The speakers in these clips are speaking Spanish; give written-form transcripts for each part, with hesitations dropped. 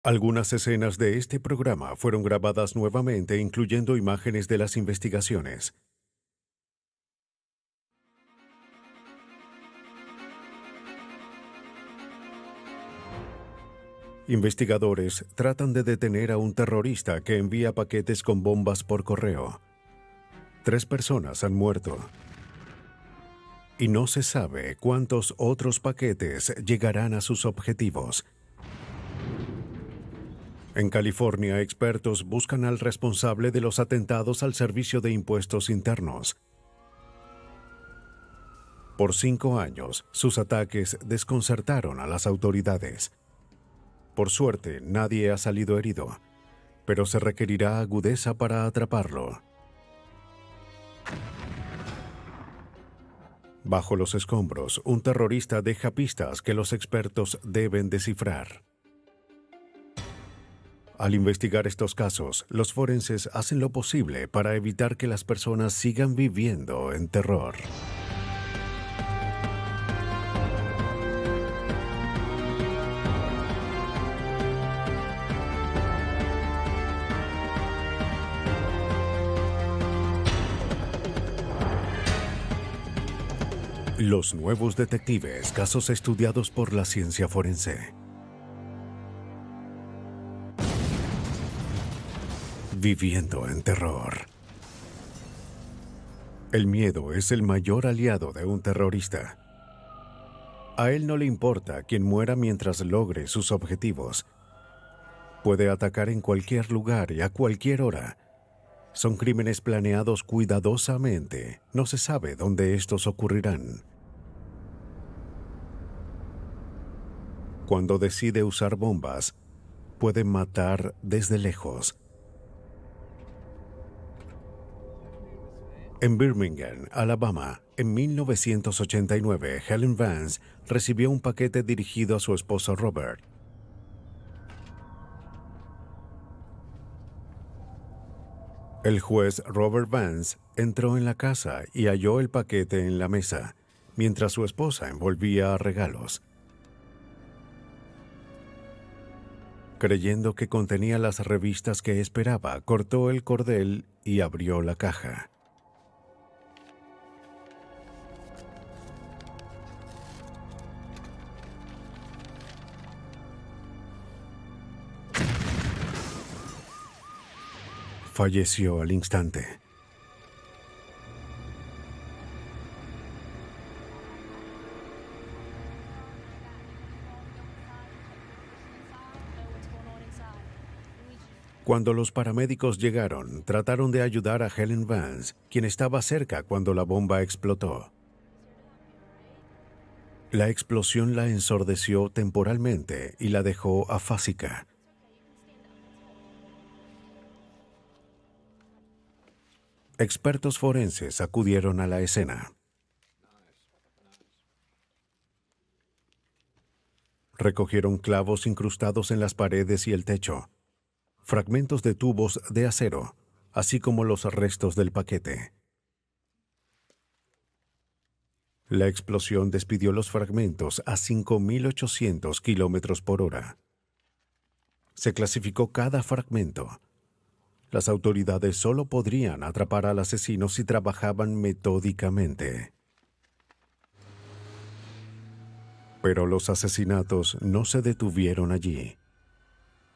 Algunas escenas de este programa fueron grabadas nuevamente, incluyendo imágenes de las investigaciones. Investigadores tratan de detener a un terrorista que envía paquetes con bombas por correo. 3 personas han muerto. Y no se sabe cuántos otros paquetes llegarán a sus objetivos. En California, expertos buscan al responsable de los atentados al Servicio de Impuestos Internos. Por 5 años, sus ataques desconcertaron a las autoridades. Por suerte, nadie ha salido herido, pero se requerirá agudeza para atraparlo. Bajo los escombros, un terrorista deja pistas que los expertos deben descifrar. Al investigar estos casos, los forenses hacen lo posible para evitar que las personas sigan viviendo en terror. Los nuevos detectives, casos estudiados por la ciencia forense. Viviendo en terror. El miedo es el mayor aliado de un terrorista. A él no le importa quién muera mientras logre sus objetivos. Puede atacar en cualquier lugar y a cualquier hora. Son crímenes planeados cuidadosamente. No se sabe dónde estos ocurrirán. Cuando decide usar bombas, puede matar desde lejos. En Birmingham, Alabama, en 1989, Helen Vance recibió un paquete dirigido a su esposo Robert. El juez Robert Vance entró en la casa y halló el paquete en la mesa, mientras su esposa envolvía regalos. Creyendo que contenía las revistas que esperaba, cortó el cordel y abrió la caja. Falleció al instante. Cuando los paramédicos llegaron, trataron de ayudar a Helen Vance, quien estaba cerca cuando la bomba explotó. La explosión la ensordeció temporalmente y la dejó afásica. Expertos forenses acudieron a la escena. Recogieron clavos incrustados en las paredes y el techo, fragmentos de tubos de acero, así como los restos del paquete. La explosión despidió los fragmentos a 5.800 kilómetros por hora. Se clasificó cada fragmento. Las autoridades solo podrían atrapar al asesino si trabajaban metódicamente. Pero los asesinatos no se detuvieron allí.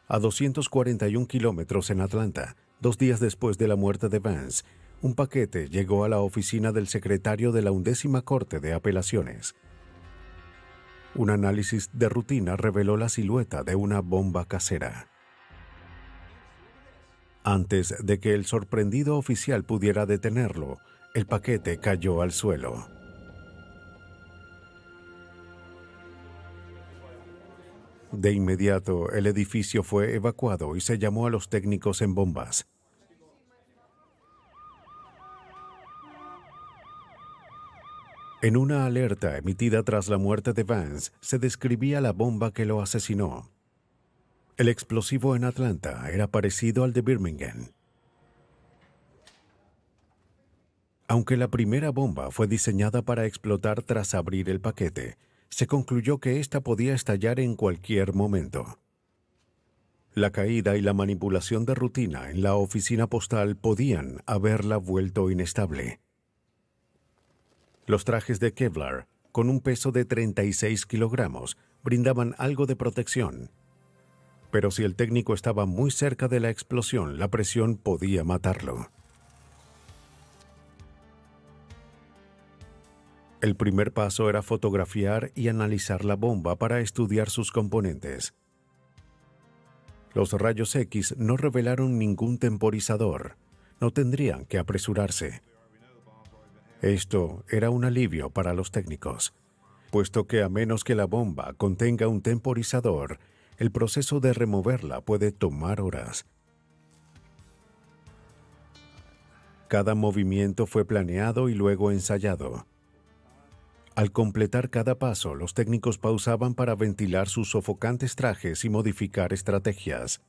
A 241 kilómetros en Atlanta, 2 días después de la muerte de Vance, un paquete llegó a la oficina del secretario de la 11ª Corte de Apelaciones. Un análisis de rutina reveló la silueta de una bomba casera. Antes de que el sorprendido oficial pudiera detenerlo, el paquete cayó al suelo. De inmediato, el edificio fue evacuado y se llamó a los técnicos en bombas. En una alerta emitida tras la muerte de Vance, se describía la bomba que lo asesinó. El explosivo en Atlanta era parecido al de Birmingham. Aunque la primera bomba fue diseñada para explotar tras abrir el paquete, se concluyó que ésta podía estallar en cualquier momento. La caída y la manipulación de rutina en la oficina postal podían haberla vuelto inestable. Los trajes de Kevlar, con un peso de 36 kilogramos, brindaban algo de protección. Pero si el técnico estaba muy cerca de la explosión, la presión podía matarlo. El primer paso era fotografiar y analizar la bomba para estudiar sus componentes. Los rayos X no revelaron ningún temporizador. No tendrían que apresurarse. Esto era un alivio para los técnicos, puesto que a menos que la bomba contenga un temporizador, el proceso de removerla puede tomar horas. Cada movimiento fue planeado y luego ensayado. Al completar cada paso, los técnicos pausaban para ventilar sus sofocantes trajes y modificar estrategias.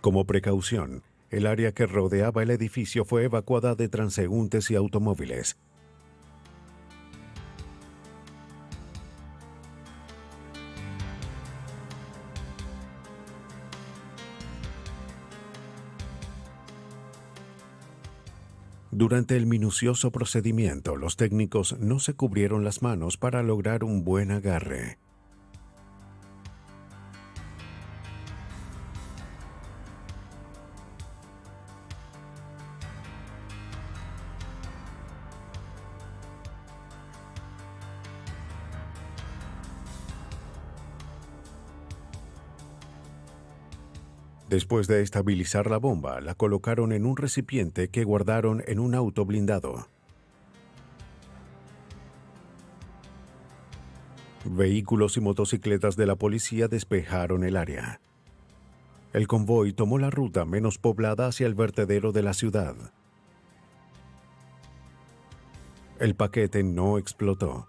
Como precaución, el área que rodeaba el edificio fue evacuada de transeúntes y automóviles. Durante el minucioso procedimiento, los técnicos no se cubrieron las manos para lograr un buen agarre. Después de estabilizar la bomba, la colocaron en un recipiente que guardaron en un auto blindado. Vehículos y motocicletas de la policía despejaron el área. El convoy tomó la ruta menos poblada hacia el vertedero de la ciudad. El paquete no explotó,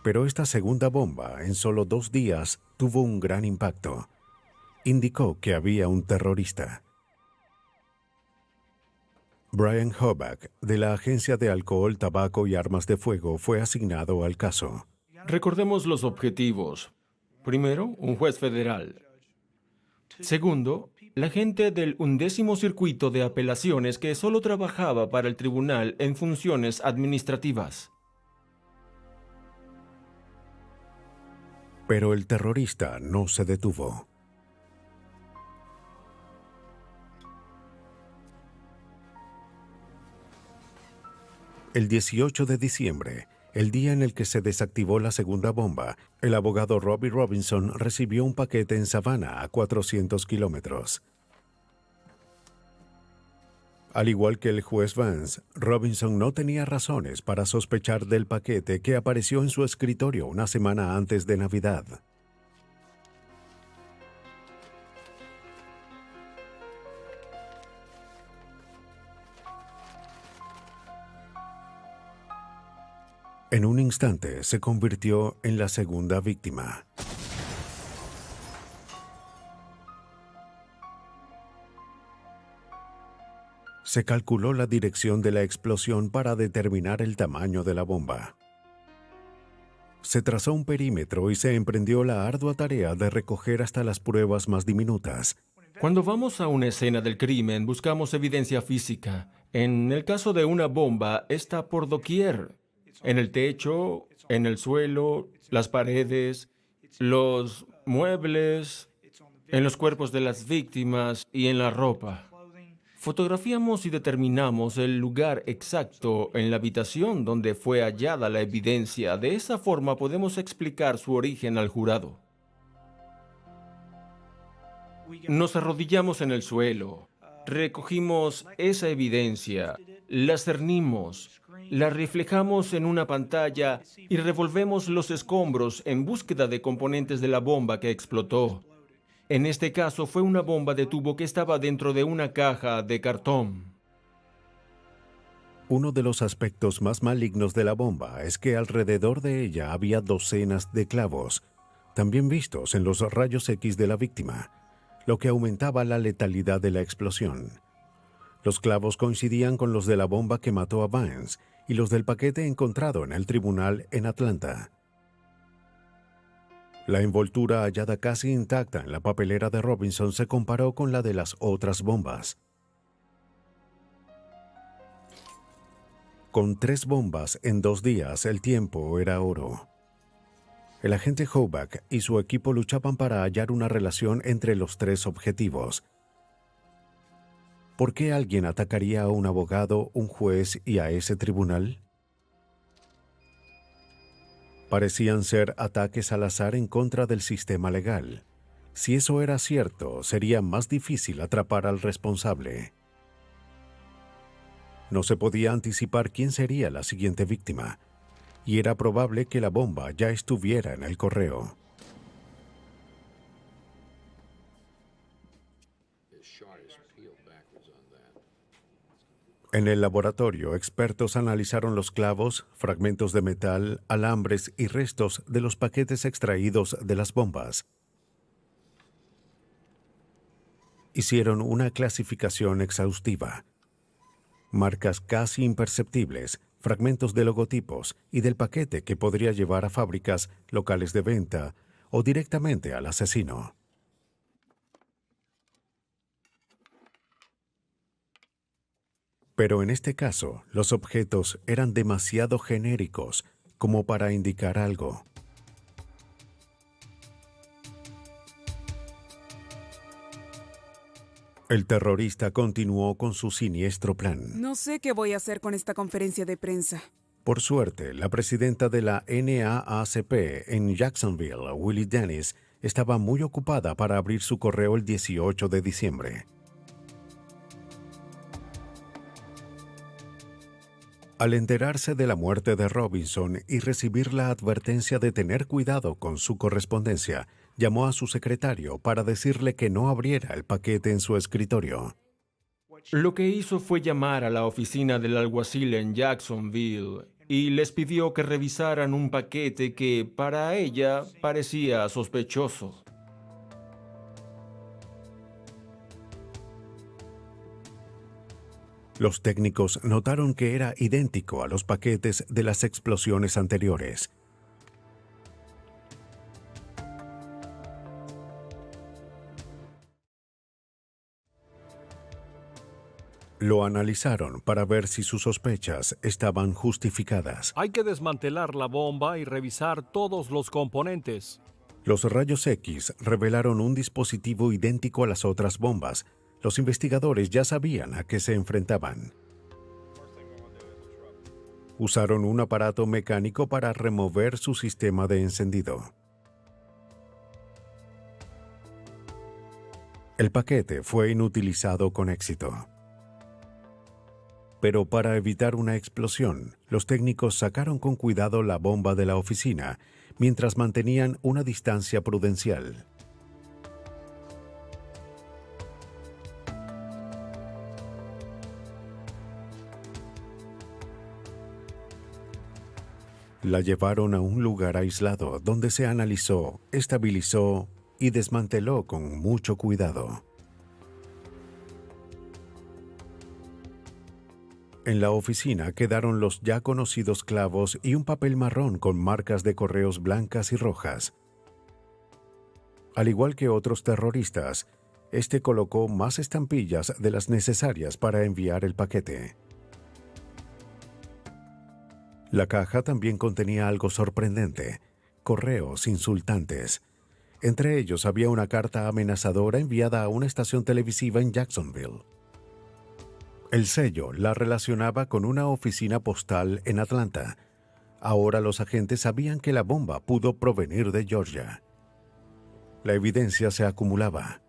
pero esta segunda bomba, en solo 2 días, tuvo un gran impacto. Indicó que había un terrorista. Brian Hoback, de la Agencia de Alcohol, Tabaco y Armas de Fuego, fue asignado al caso. Recordemos los objetivos. Primero, un juez federal. Segundo, la gente del 11º Circuito de Apelaciones que solo trabajaba para el tribunal en funciones administrativas. Pero el terrorista no se detuvo. El 18 de diciembre, el día en el que se desactivó la segunda bomba, el abogado Robbie Robinson recibió un paquete en Savannah, a 400 kilómetros. Al igual que el juez Vance, Robinson no tenía razones para sospechar del paquete que apareció en su escritorio una semana antes de Navidad. En un instante se convirtió en la segunda víctima. Se calculó la dirección de la explosión para determinar el tamaño de la bomba. Se trazó un perímetro y se emprendió la ardua tarea de recoger hasta las pruebas más diminutas. Cuando vamos a una escena del crimen, buscamos evidencia física. En el caso de una bomba, está por doquier. En el techo, en el suelo, las paredes, los muebles, en los cuerpos de las víctimas y en la ropa. Fotografiamos y determinamos el lugar exacto en la habitación donde fue hallada la evidencia. De esa forma podemos explicar su origen al jurado. Nos arrodillamos en el suelo, recogimos esa evidencia, la cernimos, la reflejamos en una pantalla y revolvemos los escombros en búsqueda de componentes de la bomba que explotó. En este caso fue una bomba de tubo que estaba dentro de una caja de cartón. Uno de los aspectos más malignos de la bomba es que alrededor de ella había docenas de clavos, también vistos en los rayos X de la víctima, lo que aumentaba la letalidad de la explosión. Los clavos coincidían con los de la bomba que mató a Vance y los del paquete encontrado en el tribunal en Atlanta. La envoltura hallada casi intacta en la papelera de Robinson se comparó con la de las otras bombas. Con 3 bombas en 2 días, el tiempo era oro. El agente Hoback y su equipo luchaban para hallar una relación entre los 3 objetivos. ¿Por qué alguien atacaría a un abogado, un juez y a ese tribunal? Parecían ser ataques al azar en contra del sistema legal. Si eso era cierto, sería más difícil atrapar al responsable. No se podía anticipar quién sería la siguiente víctima, y era probable que la bomba ya estuviera en el correo. En el laboratorio, expertos analizaron los clavos, fragmentos de metal, alambres y restos de los paquetes extraídos de las bombas. Hicieron una clasificación exhaustiva. Marcas casi imperceptibles, fragmentos de logotipos y del paquete que podría llevar a fábricas, locales de venta o directamente al asesino. Pero en este caso, los objetos eran demasiado genéricos como para indicar algo. El terrorista continuó con su siniestro plan. No sé qué voy a hacer con esta conferencia de prensa. Por suerte, la presidenta de la NAACP en Jacksonville, Willie Dennis, estaba muy ocupada para abrir su correo el 18 de diciembre. Al enterarse de la muerte de Robinson y recibir la advertencia de tener cuidado con su correspondencia, llamó a su secretario para decirle que no abriera el paquete en su escritorio. Lo que hizo fue llamar a la oficina del alguacil en Jacksonville y les pidió que revisaran un paquete que para ella parecía sospechoso. Los técnicos notaron que era idéntico a los paquetes de las explosiones anteriores. Lo analizaron para ver si sus sospechas estaban justificadas. Hay que desmantelar la bomba y revisar todos los componentes. Los rayos X revelaron un dispositivo idéntico a las otras bombas. Los investigadores ya sabían a qué se enfrentaban. Usaron un aparato mecánico para remover su sistema de encendido. El paquete fue inutilizado con éxito. Pero para evitar una explosión, los técnicos sacaron con cuidado la bomba de la oficina, mientras mantenían una distancia prudencial. La llevaron a un lugar aislado donde se analizó, estabilizó y desmanteló con mucho cuidado. En la oficina quedaron los ya conocidos clavos y un papel marrón con marcas de correos blancas y rojas. Al igual que otros terroristas, este colocó más estampillas de las necesarias para enviar el paquete. La caja también contenía algo sorprendente: correos insultantes. Entre ellos había una carta amenazadora enviada a una estación televisiva en Jacksonville. El sello la relacionaba con una oficina postal en Atlanta. Ahora los agentes sabían que la bomba pudo provenir de Georgia. La evidencia se acumulaba.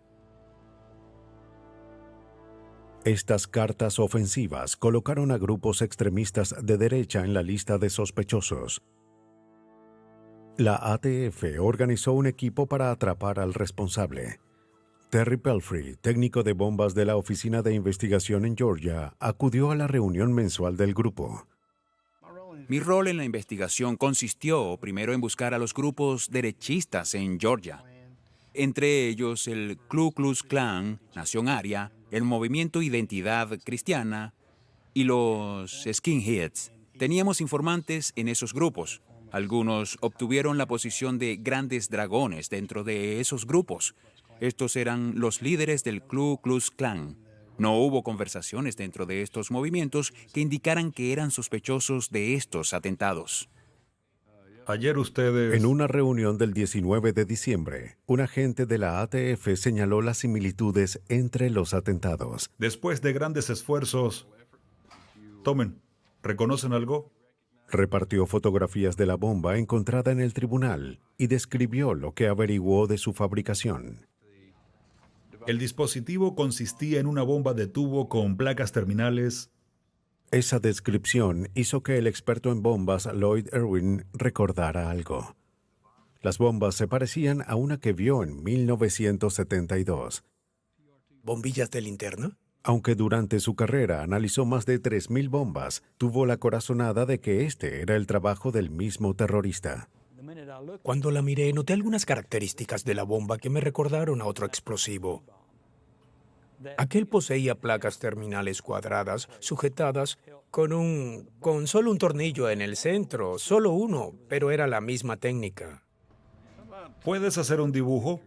Estas cartas ofensivas colocaron a grupos extremistas de derecha en la lista de sospechosos. La ATF organizó un equipo para atrapar al responsable. Terry Pelfrey, técnico de bombas de la Oficina de Investigación en Georgia, acudió a la reunión mensual del grupo. Mi rol en la investigación consistió primero en buscar a los grupos derechistas en Georgia, entre ellos el Ku Klux Klan, Nación Aria, el Movimiento Identidad Cristiana y los Skinheads. Teníamos informantes en esos grupos. Algunos obtuvieron la posición de grandes dragones dentro de esos grupos. Estos eran los líderes del Ku Klux Klan. No hubo conversaciones dentro de estos movimientos que indicaran que eran sospechosos de estos atentados. Ayer ustedes... En una reunión del 19 de diciembre, un agente de la ATF señaló las similitudes entre los atentados. Después de grandes esfuerzos... Tomen, ¿reconocen algo? Repartió fotografías de la bomba encontrada en el tribunal y describió lo que averiguó de su fabricación. El dispositivo consistía en una bomba de tubo con placas terminales. Esa descripción hizo que el experto en bombas Lloyd Irwin recordara algo. Las bombas se parecían a una que vio en 1972. ¿Bombillas de linterna? Aunque durante su carrera analizó más de 3.000 bombas, tuvo la corazonada de que este era el trabajo del mismo terrorista. Cuando la miré, noté algunas características de la bomba que me recordaron a otro explosivo. Aquel poseía placas terminales cuadradas, sujetadas con solo un tornillo en el centro, solo uno, pero era la misma técnica. ¿Puedes hacer un dibujo?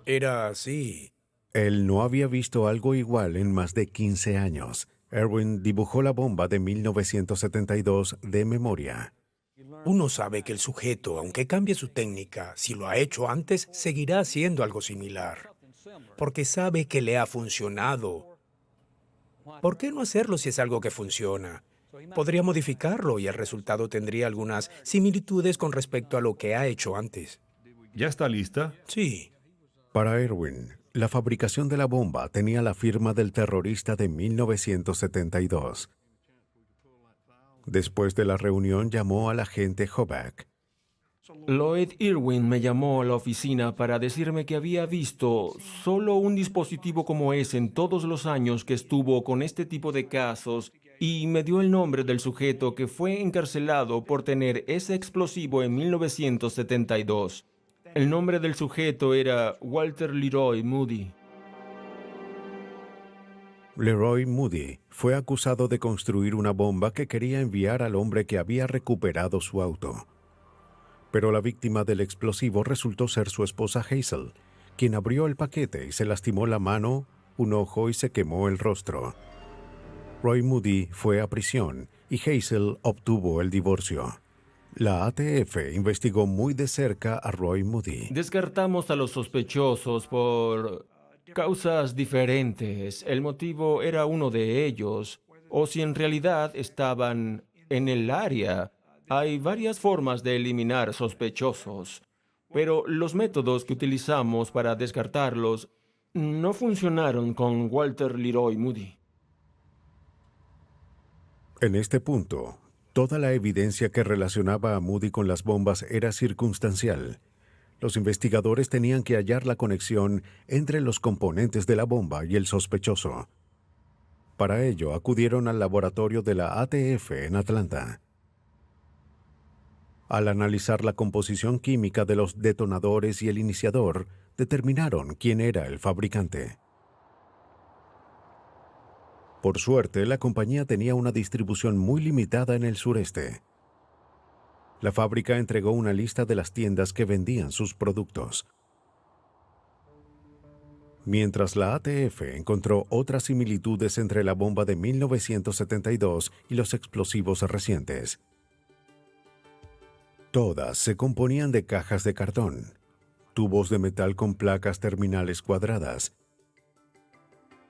Era así. Él no había visto algo igual en más de 15 años. Irwin dibujó la bomba de 1972 de memoria. Uno sabe que el sujeto, aunque cambie su técnica, si lo ha hecho antes, seguirá haciendo algo similar. Porque sabe que le ha funcionado. ¿Por qué no hacerlo si es algo que funciona? Podría modificarlo y el resultado tendría algunas similitudes con respecto a lo que ha hecho antes. ¿Ya está lista? Sí. Para Irwin, la fabricación de la bomba tenía la firma del terrorista de 1972. Después de la reunión llamó al agente Hoback. Lloyd Irwin me llamó a la oficina para decirme que había visto solo un dispositivo como ese en todos los años que estuvo con este tipo de casos y me dio el nombre del sujeto que fue encarcelado por tener ese explosivo en 1972. El nombre del sujeto era Walter Leroy Moody. Leroy Moody fue acusado de construir una bomba que quería enviar al hombre que había recuperado su auto. Pero la víctima del explosivo resultó ser su esposa Hazel, quien abrió el paquete y se lastimó la mano, un ojo y se quemó el rostro. Roy Moody fue a prisión y Hazel obtuvo el divorcio. La ATF investigó muy de cerca a Roy Moody. Descartamos a los sospechosos por causas diferentes. El motivo era uno de ellos, o si en realidad estaban en el área. Hay varias formas de eliminar sospechosos, pero los métodos que utilizamos para descartarlos no funcionaron con Walter Leroy Moody. En este punto, toda la evidencia que relacionaba a Moody con las bombas era circunstancial. Los investigadores tenían que hallar la conexión entre los componentes de la bomba y el sospechoso. Para ello, acudieron al laboratorio de la ATF en Atlanta. Al analizar la composición química de los detonadores y el iniciador, determinaron quién era el fabricante. Por suerte, la compañía tenía una distribución muy limitada en el sureste. La fábrica entregó una lista de las tiendas que vendían sus productos. Mientras la ATF encontró otras similitudes entre la bomba de 1972 y los explosivos recientes. Todas se componían de cajas de cartón, tubos de metal con placas terminales cuadradas,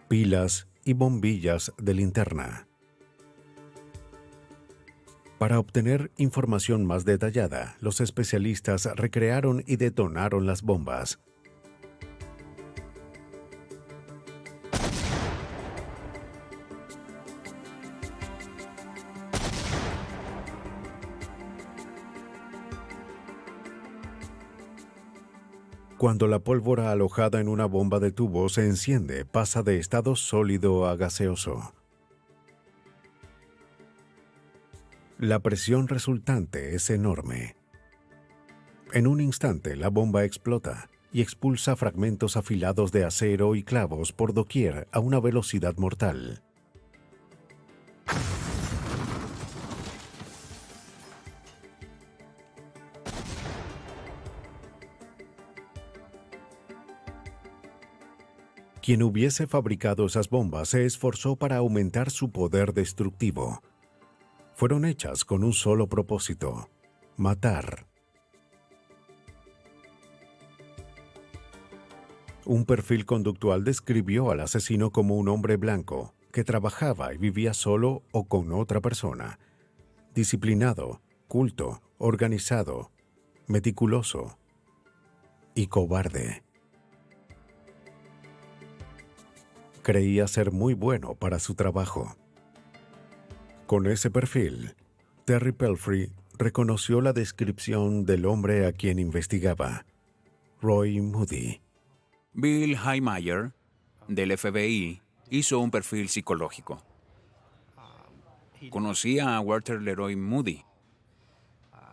pilas y bombillas de linterna. Para obtener información más detallada, los especialistas recrearon y detonaron las bombas. Cuando la pólvora alojada en una bomba de tubo se enciende, pasa de estado sólido a gaseoso. La presión resultante es enorme. En un instante, la bomba explota y expulsa fragmentos afilados de acero y clavos por doquier a una velocidad mortal. Quien hubiese fabricado esas bombas se esforzó para aumentar su poder destructivo. Fueron hechas con un solo propósito: matar. Un perfil conductual describió al asesino como un hombre blanco que trabajaba y vivía solo o con otra persona, disciplinado, culto, organizado, meticuloso y cobarde. Creía ser muy bueno para su trabajo. Con ese perfil, Terry Pelfrey reconoció la descripción del hombre a quien investigaba: Roy Moody. Bill Heimeyer, del FBI, hizo un perfil psicológico. Conocía a Walter Leroy Moody.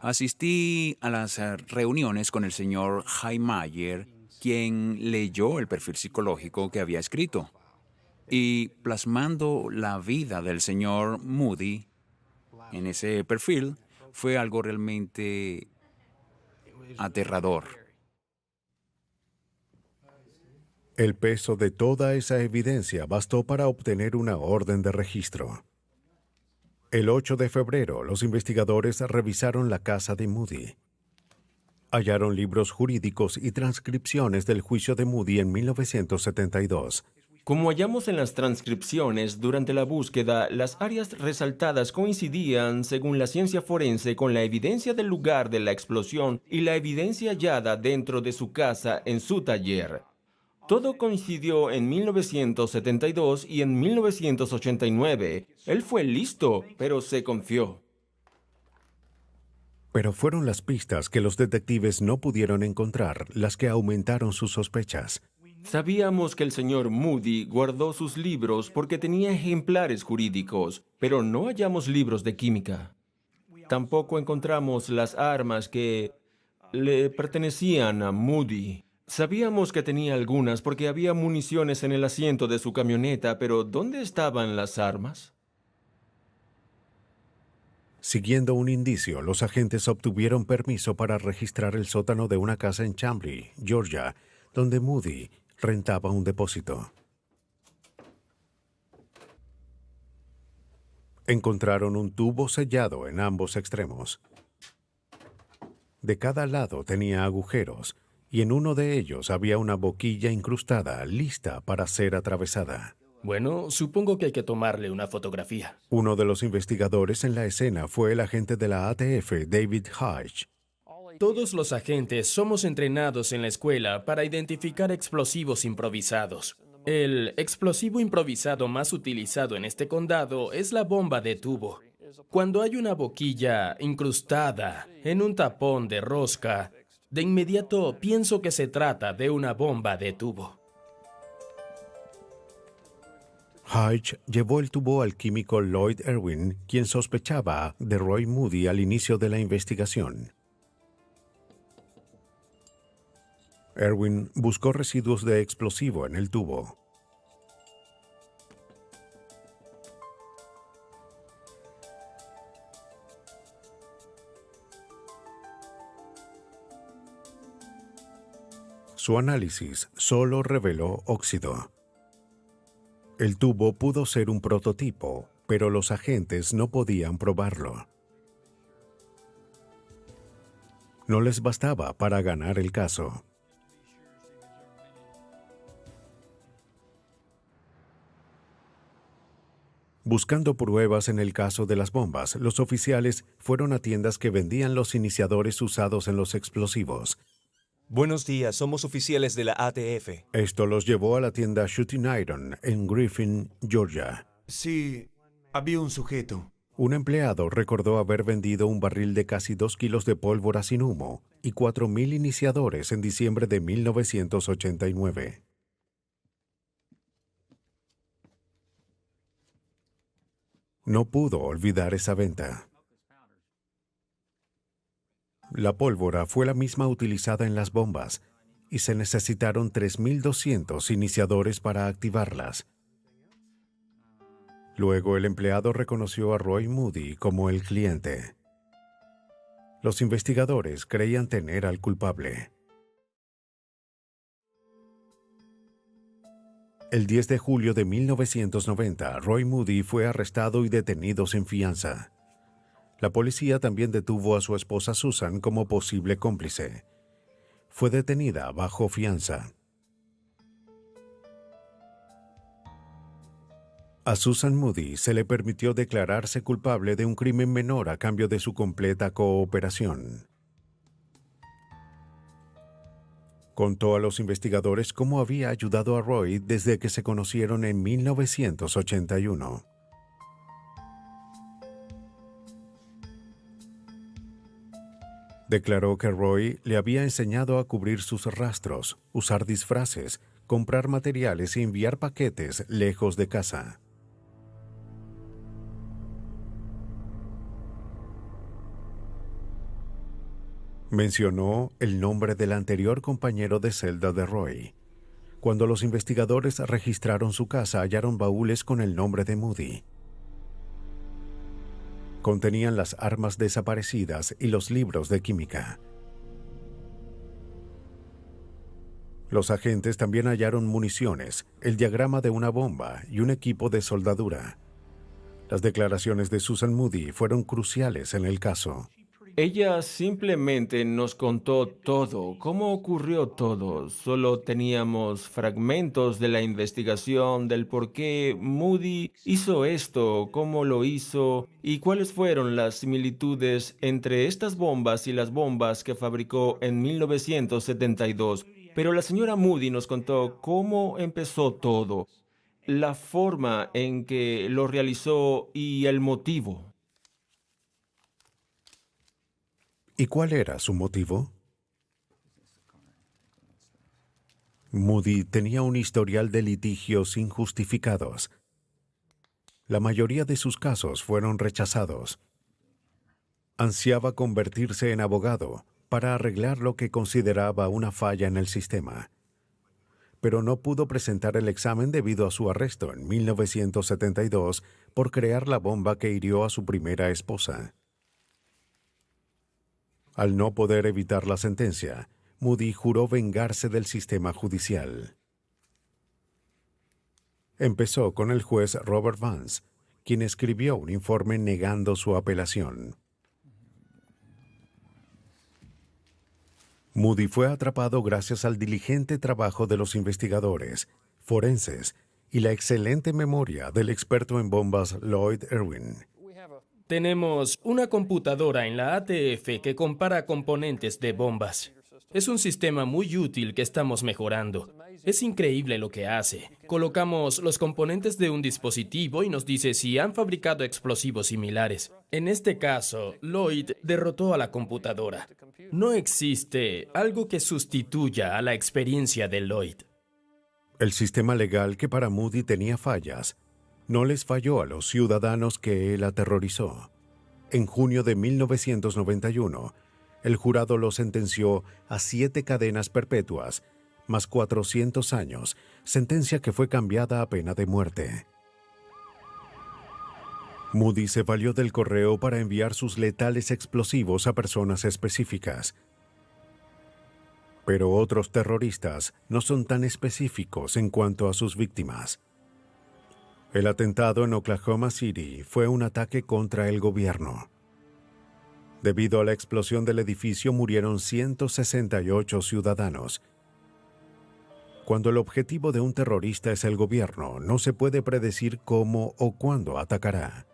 Asistí a las reuniones con el señor Heimeyer, quien leyó el perfil psicológico que había escrito. Y plasmando la vida del señor Moody en ese perfil fue algo realmente aterrador. El peso de toda esa evidencia bastó para obtener una orden de registro. El 8 de febrero, los investigadores revisaron la casa de Moody. Hallaron libros jurídicos y transcripciones del juicio de Moody en 1972. Como hallamos en las transcripciones, durante la búsqueda, las áreas resaltadas coincidían, según la ciencia forense, con la evidencia del lugar de la explosión y la evidencia hallada dentro de su casa en su taller. Todo coincidió en 1972 y en 1989. Él fue listo, pero se confió. Pero fueron las pistas que los detectives no pudieron encontrar las que aumentaron sus sospechas. Sabíamos que el señor Moody guardó sus libros porque tenía ejemplares jurídicos, pero no hallamos libros de química. Tampoco encontramos las armas que le pertenecían a Moody. Sabíamos que tenía algunas porque había municiones en el asiento de su camioneta, pero ¿dónde estaban las armas? Siguiendo un indicio, los agentes obtuvieron permiso para registrar el sótano de una casa en Chamblee, Georgia, donde Moody rentaba un depósito. Encontraron un tubo sellado en ambos extremos. De cada lado tenía agujeros, y en uno de ellos había una boquilla incrustada, lista para ser atravesada. Bueno, supongo que hay que tomarle una fotografía. Uno de los investigadores en la escena fue el agente de la ATF, David Hodge. Todos los agentes somos entrenados en la escuela para identificar explosivos improvisados. El explosivo improvisado más utilizado en este condado es la bomba de tubo. Cuando hay una boquilla incrustada en un tapón de rosca, de inmediato pienso que se trata de una bomba de tubo. Hodge llevó el tubo al químico Lloyd Irwin, quien sospechaba de Roy Moody al inicio de la investigación. Irwin buscó residuos de explosivo en el tubo. Su análisis solo reveló óxido. El tubo pudo ser un prototipo, pero los agentes no podían probarlo. No les bastaba para ganar el caso. Buscando pruebas en el caso de las bombas, los oficiales fueron a tiendas que vendían los iniciadores usados en los explosivos. Buenos días, somos oficiales de la ATF. Esto los llevó a la tienda Shooting Iron en Griffin, Georgia. Sí, había un sujeto. Un empleado recordó haber vendido un barril de casi 2 kilos de pólvora sin humo y 4,000 iniciadores en diciembre de 1989. No pudo olvidar esa venta. La pólvora fue la misma utilizada en las bombas y se necesitaron 3,200 iniciadores para activarlas. Luego el empleado reconoció a Roy Moody como el cliente. Los investigadores creían tener al culpable. El 10 de julio de 1990, Roy Moody fue arrestado y detenido sin fianza. La policía también detuvo a su esposa Susan como posible cómplice. Fue detenida bajo fianza. A Susan Moody se le permitió declararse culpable de un crimen menor a cambio de su completa cooperación. Contó a los investigadores cómo había ayudado a Roy desde que se conocieron en 1981. Declaró que Roy le había enseñado a cubrir sus rastros, usar disfraces, comprar materiales y enviar paquetes lejos de casa. Mencionó el nombre del anterior compañero de celda de Roy. Cuando los investigadores registraron su casa, hallaron baúles con el nombre de Moody. Contenían las armas desaparecidas y los libros de química. Los agentes también hallaron municiones, el diagrama de una bomba y un equipo de soldadura. Las declaraciones de Susan Moody fueron cruciales en el caso. Ella simplemente nos contó todo, cómo ocurrió todo. Solo teníamos fragmentos de la investigación, del por qué Moody hizo esto, cómo lo hizo y cuáles fueron las similitudes entre estas bombas y las bombas que fabricó en 1972. Pero la señora Moody nos contó cómo empezó todo, la forma en que lo realizó y el motivo. ¿Y cuál era su motivo? Moody tenía un historial de litigios injustificados. La mayoría de sus casos fueron rechazados. Ansiaba convertirse en abogado para arreglar lo que consideraba una falla en el sistema. Pero no pudo presentar el examen debido a su arresto en 1972 por crear la bomba que hirió a su primera esposa. Al no poder evitar la sentencia, Moody juró vengarse del sistema judicial. Empezó con el juez Robert Vance, quien escribió un informe negando su apelación. Moody fue atrapado gracias al diligente trabajo de los investigadores, forenses y la excelente memoria del experto en bombas Lloyd Irwin. Tenemos una computadora en la ATF que compara componentes de bombas. Es un sistema muy útil que estamos mejorando. Es increíble lo que hace. Colocamos los componentes de un dispositivo y nos dice si han fabricado explosivos similares. En este caso, Lloyd derrotó a la computadora. No existe algo que sustituya a la experiencia de Lloyd. El sistema legal, que para Moody tenía fallas, no les falló a los ciudadanos que él aterrorizó. En junio de 1991, el jurado lo sentenció a 7 cadenas perpetuas, más 400 años, sentencia que fue cambiada a pena de muerte. Moody se valió del correo para enviar sus letales explosivos a personas específicas. Pero otros terroristas no son tan específicos en cuanto a sus víctimas. El atentado en Oklahoma City fue un ataque contra el gobierno. Debido a la explosión del edificio murieron 168 ciudadanos. Cuando el objetivo de un terrorista es el gobierno, no se puede predecir cómo o cuándo atacará.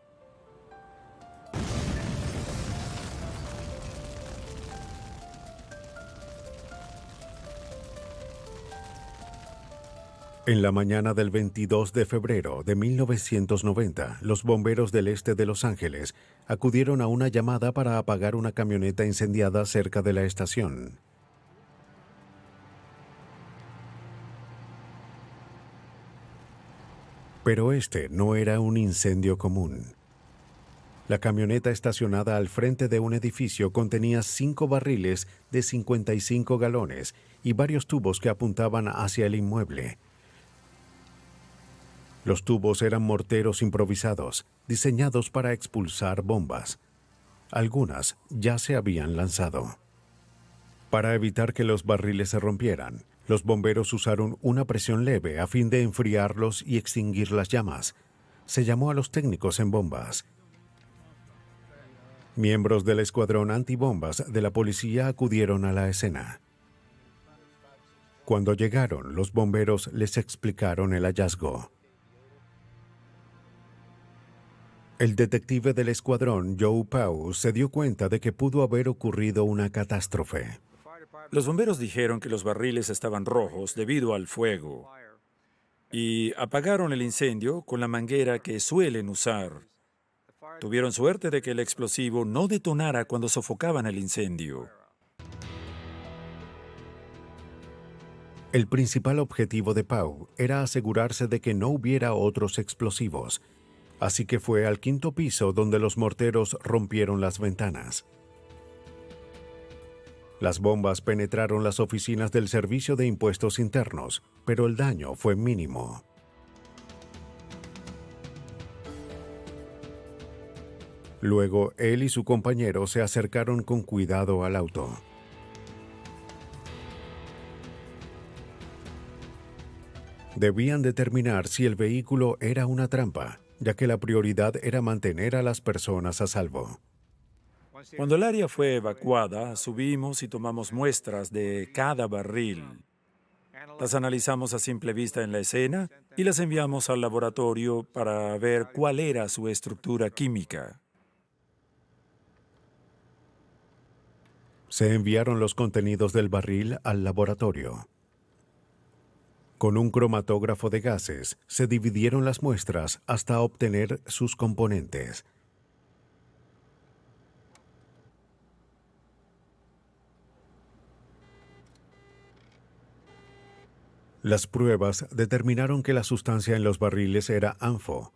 En la mañana del 22 de febrero de 1990, los bomberos del este de Los Ángeles acudieron a una llamada para apagar una camioneta incendiada cerca de la estación. Pero este no era un incendio común. La camioneta estacionada al frente de un edificio contenía 5 barriles de 55 galones y varios tubos que apuntaban hacia el inmueble. Los tubos eran morteros improvisados, diseñados para expulsar bombas. Algunas ya se habían lanzado. Para evitar que los barriles se rompieran, Los bomberos usaron una presión leve a fin de enfriarlos y extinguir las llamas. Se llamó a los técnicos en bombas. Miembros del escuadrón antibombas de la policía acudieron a la escena. Cuando llegaron, los bomberos les explicaron el hallazgo. El detective del escuadrón, Joe Pau, se dio cuenta de que pudo haber ocurrido una catástrofe. Los bomberos dijeron que los barriles estaban rojos debido al fuego y apagaron el incendio con la manguera que suelen usar. Tuvieron suerte de que el explosivo no detonara cuando sofocaban el incendio. El principal objetivo de Pau era asegurarse de que no hubiera otros explosivos, así que fue al quinto piso donde los morteros rompieron las ventanas. Las bombas penetraron las oficinas del Servicio de Impuestos Internos, pero el daño fue mínimo. Luego, él y su compañero se acercaron con cuidado al auto. Debían determinar si el vehículo era una trampa, ya que la prioridad era mantener a las personas a salvo. Cuando el área fue evacuada, subimos y tomamos muestras de cada barril. Las analizamos a simple vista en la escena y las enviamos al laboratorio para ver cuál era su estructura química. Se enviaron los contenidos del barril al laboratorio. Con un cromatógrafo de gases, se dividieron las muestras hasta obtener sus componentes. Las pruebas determinaron que la sustancia en los barriles era ANFO,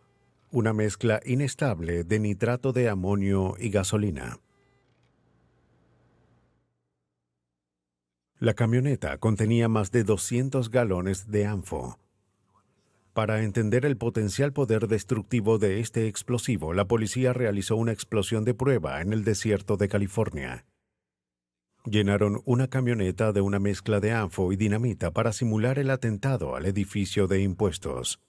una mezcla inestable de nitrato de amonio y gasolina. La camioneta contenía más de 200 galones de ANFO. Para entender el potencial poder destructivo de este explosivo, la policía realizó una explosión de prueba en el desierto de California. Llenaron una camioneta de una mezcla de ANFO y dinamita para simular el atentado al edificio de impuestos.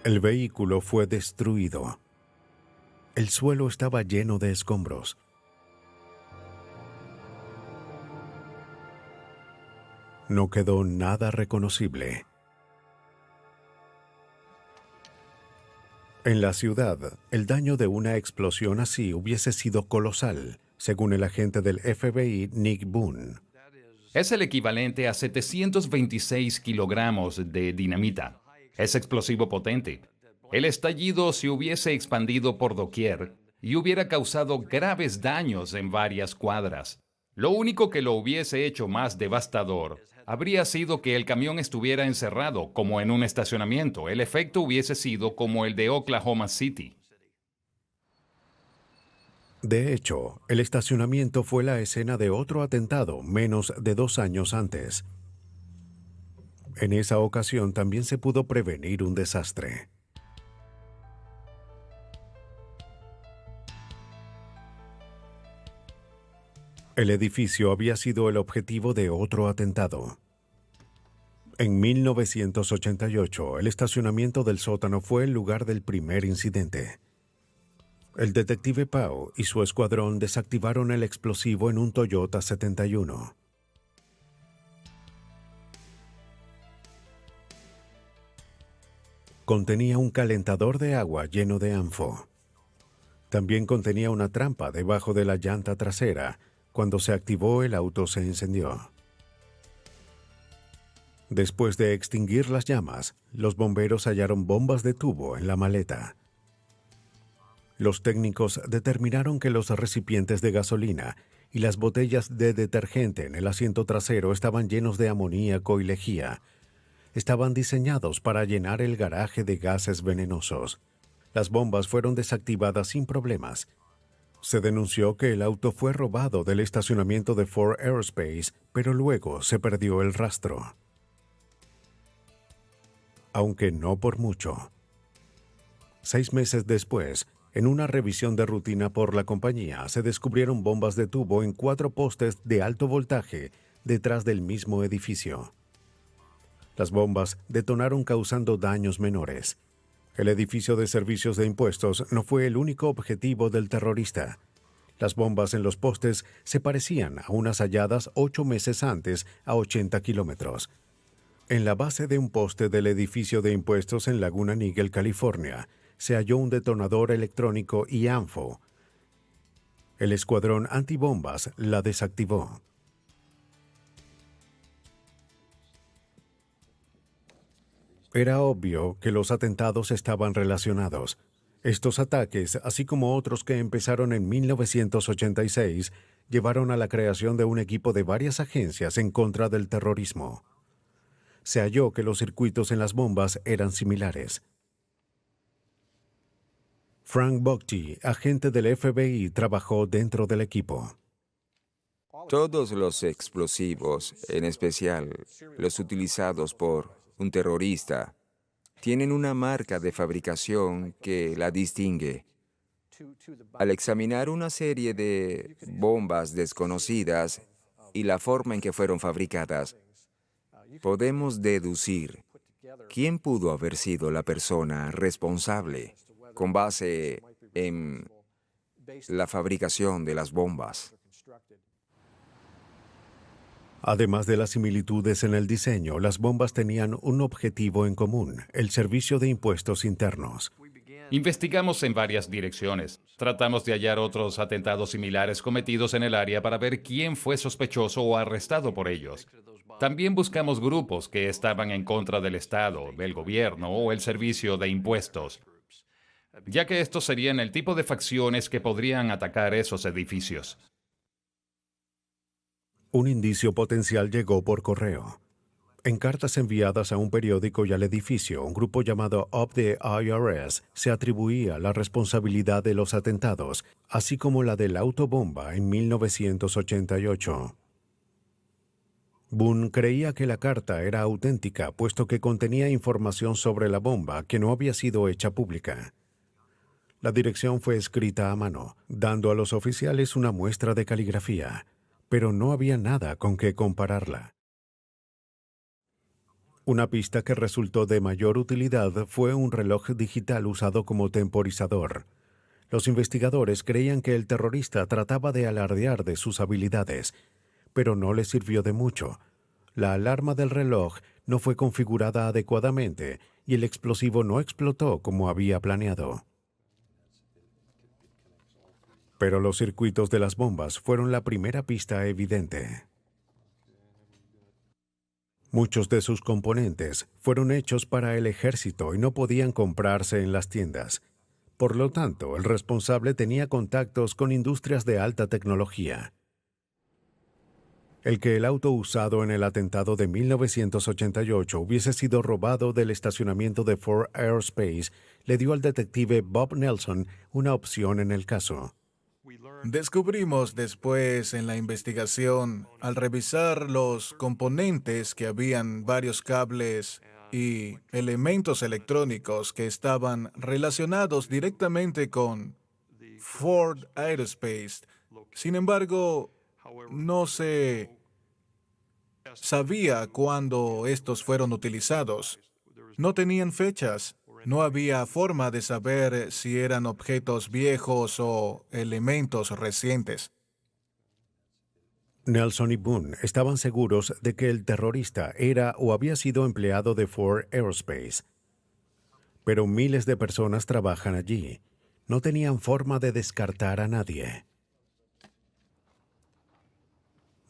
El vehículo fue destruido. El suelo estaba lleno de escombros. No quedó nada reconocible. En la ciudad, el daño de una explosión así hubiese sido colosal, según el agente del FBI, Nick Boone. Es el equivalente a 726 kilogramos de dinamita. Es explosivo potente. El estallido se hubiese expandido por doquier y hubiera causado graves daños en varias cuadras. Lo único que lo hubiese hecho más devastador habría sido que el camión estuviera encerrado, como en un estacionamiento. El efecto hubiese sido como el de Oklahoma City. De hecho, el estacionamiento fue la escena de otro atentado menos de 2 años antes. En esa ocasión también se pudo prevenir un desastre. El edificio había sido el objetivo de otro atentado. En 1988, el estacionamiento del sótano fue el lugar del primer incidente. El detective Pau y su escuadrón desactivaron el explosivo en un Toyota 71. Contenía un calentador de agua lleno de ANFO. También contenía una trampa debajo de la llanta trasera. Cuando se activó, el auto se encendió. Después de extinguir las llamas, los bomberos hallaron bombas de tubo en la maleta. Los técnicos determinaron que los recipientes de gasolina y las botellas de detergente en el asiento trasero estaban llenos de amoníaco y lejía. Estaban diseñados para llenar el garaje de gases venenosos. Las bombas fueron desactivadas sin problemas. Se denunció que el auto fue robado del estacionamiento de Ford Aerospace, pero luego se perdió el rastro. Aunque no por mucho. 6 meses después, en una revisión de rutina por la compañía, se descubrieron bombas de tubo en 4 postes de alto voltaje detrás del mismo edificio. Las bombas detonaron causando daños menores. El edificio de servicios de impuestos no fue el único objetivo del terrorista. Las bombas en los postes se parecían a unas halladas 8 meses antes a 80 kilómetros. En la base de un poste del edificio de impuestos en Laguna Niguel, California, se halló un detonador electrónico IANFO. El escuadrón antibombas la desactivó. Era obvio que los atentados estaban relacionados. Estos ataques, así como otros que empezaron en 1986, llevaron a la creación de un equipo de varias agencias en contra del terrorismo. Se halló que los circuitos en las bombas eran similares. Frank Bocci, agente del FBI, trabajó dentro del equipo. Todos los explosivos, en especial los utilizados por un terrorista, tienen una marca de fabricación que la distingue. Al examinar una serie de bombas desconocidas y la forma en que fueron fabricadas, podemos deducir quién pudo haber sido la persona responsable con base en la fabricación de las bombas. Además de las similitudes en el diseño, las bombas tenían un objetivo en común: el servicio de impuestos internos. Investigamos en varias direcciones. Tratamos de hallar otros atentados similares cometidos en el área para ver quién fue sospechoso o arrestado por ellos. También buscamos grupos que estaban en contra del Estado, del gobierno o el servicio de impuestos, ya que estos serían el tipo de facciones que podrían atacar esos edificios. Un indicio potencial llegó por correo. En cartas enviadas a un periódico y al edificio, un grupo llamado Up the IRS se atribuía la responsabilidad de los atentados, así como la del autobomba en 1988. Boone creía que la carta era auténtica, puesto que contenía información sobre la bomba que no había sido hecha pública. La dirección fue escrita a mano, dando a los oficiales una muestra de caligrafía, pero no había nada con que compararla. Una pista que resultó de mayor utilidad fue un reloj digital usado como temporizador. Los investigadores creían que el terrorista trataba de alardear de sus habilidades, pero no le sirvió de mucho. La alarma del reloj no fue configurada adecuadamente y el explosivo no explotó como había planeado. Pero los circuitos de las bombas fueron la primera pista evidente. Muchos de sus componentes fueron hechos para el ejército y no podían comprarse en las tiendas. Por lo tanto, el responsable tenía contactos con industrias de alta tecnología. El que el auto usado en el atentado de 1988 hubiese sido robado del estacionamiento de Ford Aerospace le dio al detective Bob Nelson una opción en el caso. Descubrimos después en la investigación, al revisar los componentes, que habían varios cables y elementos electrónicos que estaban relacionados directamente con Ford Aerospace. Sin embargo, no se sabía cuándo estos fueron utilizados. No tenían fechas. No había forma de saber si eran objetos viejos o elementos recientes. Nelson y Boone estaban seguros de que el terrorista era o había sido empleado de Ford Aerospace. Pero miles de personas trabajan allí. No tenían forma de descartar a nadie.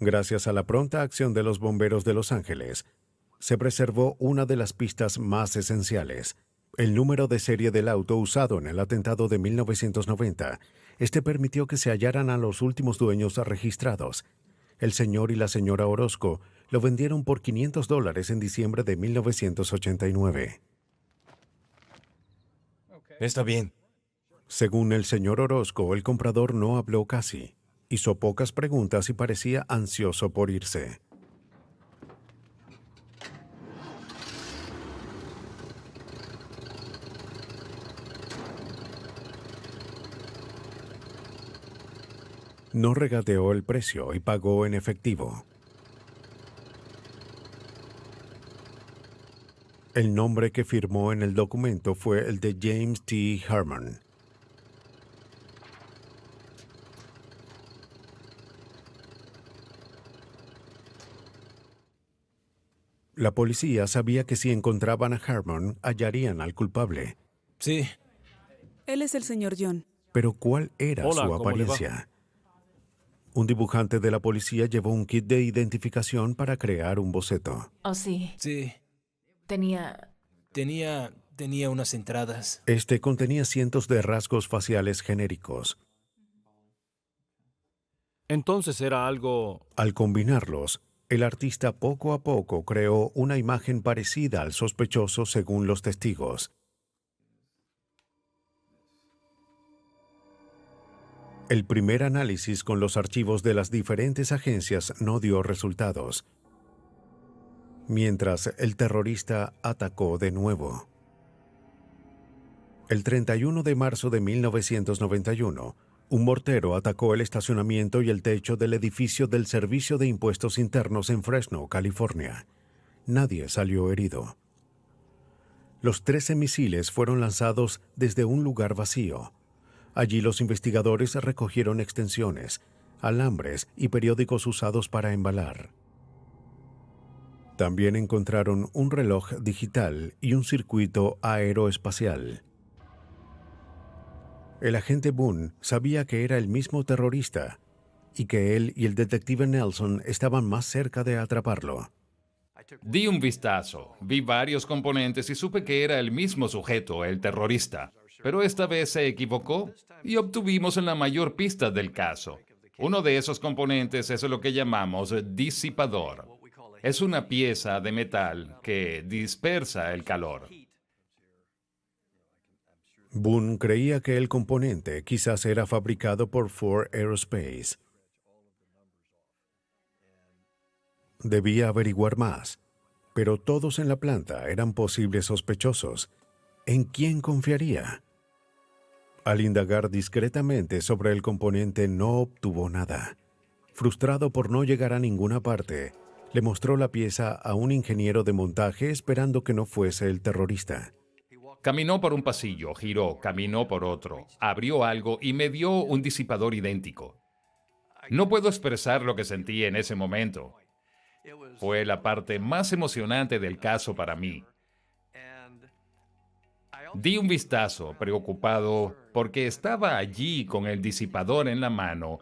Gracias a la pronta acción de los bomberos de Los Ángeles, se preservó una de las pistas más esenciales: el número de serie del auto usado en el atentado de 1990. Este permitió que se hallaran a los últimos dueños registrados. El señor y la señora Orozco lo vendieron por $500 en diciembre de 1989. Está bien. Según el señor Orozco, el comprador no habló casi. Hizo pocas preguntas y parecía ansioso por irse. No regateó el precio y pagó en efectivo. El nombre que firmó en el documento fue el de James T. Harmon. La policía sabía que si encontraban a Harmon, hallarían al culpable. Sí. Él es el señor John. Pero ¿cuál era Hola, su ¿cómo le va? apariencia? Un dibujante de la policía llevó un kit de identificación para crear un boceto. Oh, sí. Sí. Tenía... Tenía unas entradas. Este contenía cientos de rasgos faciales genéricos. Entonces era algo... Al combinarlos, el artista poco a poco creó una imagen parecida al sospechoso según los testigos. El primer análisis con los archivos de las diferentes agencias no dio resultados, mientras el terrorista atacó de nuevo. El 31 de marzo de 1991, un mortero atacó el estacionamiento y el techo del edificio del Servicio de Impuestos Internos en Fresno, California. Nadie salió herido. Los 13 misiles fueron lanzados desde un lugar vacío. Allí los investigadores recogieron extensiones, alambres y periódicos usados para embalar. También encontraron un reloj digital y un circuito aeroespacial. El agente Boone sabía que era el mismo terrorista y que él y el detective Nelson estaban más cerca de atraparlo. Di un vistazo, vi varios componentes y supe que era el mismo sujeto, el terrorista. Pero esta vez se equivocó y obtuvimos la mayor pista del caso. Uno de esos componentes es lo que llamamos disipador. Es una pieza de metal que dispersa el calor. Boone creía que el componente quizás era fabricado por Ford Aerospace. Debía averiguar más, pero todos en la planta eran posibles sospechosos. ¿En quién confiaría? Al indagar discretamente sobre el componente no obtuvo nada. Frustrado por no llegar a ninguna parte, le mostró la pieza a un ingeniero de montaje esperando que no fuese el terrorista. Caminó por un pasillo, giró, caminó por otro, abrió algo y me dio un disipador idéntico. No puedo expresar lo que sentí en ese momento. Fue la parte más emocionante del caso para mí. Di un vistazo, preocupado, porque estaba allí con el disipador en la mano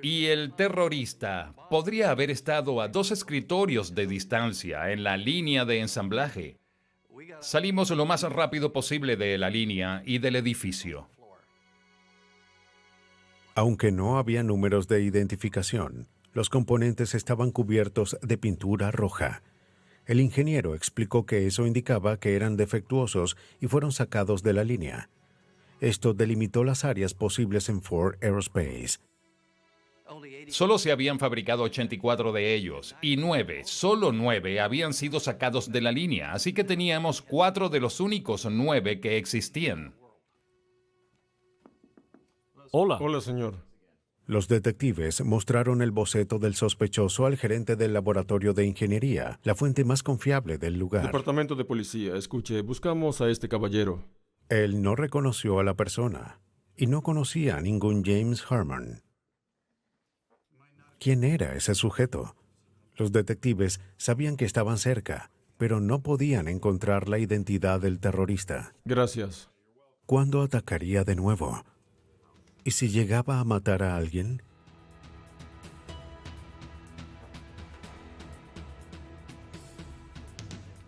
y el terrorista podría haber estado a 2 escritorios de distancia en la línea de ensamblaje. Salimos lo más rápido posible de la línea y del edificio. Aunque no había números de identificación, los componentes estaban cubiertos de pintura roja. El ingeniero explicó que eso indicaba que eran defectuosos y fueron sacados de la línea. Esto delimitó las áreas posibles en Ford Aerospace. Solo se habían fabricado 84 de ellos y 9, solo 9, habían sido sacados de la línea, así que teníamos 4 de los únicos 9 que existían. Hola. Hola, señor. Los detectives mostraron el boceto del sospechoso al gerente del laboratorio de ingeniería, la fuente más confiable del lugar. Departamento de policía, escuche, buscamos a este caballero. Él no reconoció a la persona y no conocía a ningún James Harmon. ¿Quién era ese sujeto? Los detectives sabían que estaban cerca, pero no podían encontrar la identidad del terrorista. Gracias. ¿Cuándo atacaría de nuevo? ¿Y si llegaba a matar a alguien?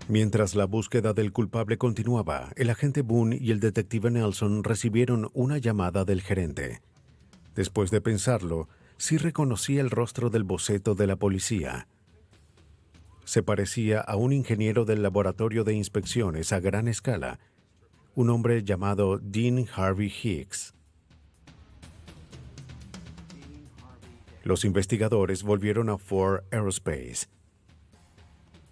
Mientras la búsqueda del culpable continuaba, el agente Boone y el detective Nelson recibieron una llamada del gerente. Después de pensarlo, sí reconocía el rostro del boceto de la policía. Se parecía a un ingeniero del laboratorio de inspecciones a gran escala, un hombre llamado Dean Harvey Hicks. Los investigadores volvieron a Ford Aerospace.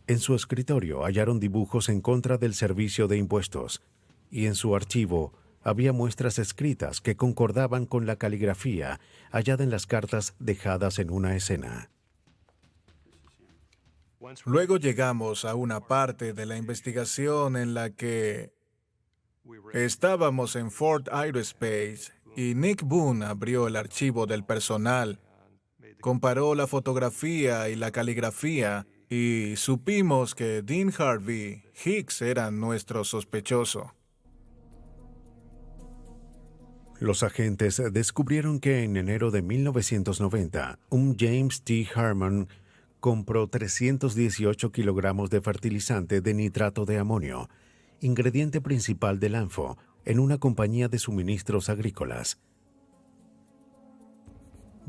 En su escritorio hallaron dibujos en contra del servicio de impuestos y en su archivo había muestras escritas que concordaban con la caligrafía hallada en las cartas dejadas en una escena. Luego llegamos a una parte de la investigación en la que estábamos en Ford Aerospace y Nick Boone abrió el archivo del personal, comparó la fotografía y la caligrafía y supimos que Dean Harvey Hicks era nuestro sospechoso. Los agentes descubrieron que en enero de 1990, un James T. Harmon compró 318 kilogramos de fertilizante de nitrato de amonio, ingrediente principal del ANFO, en una compañía de suministros agrícolas.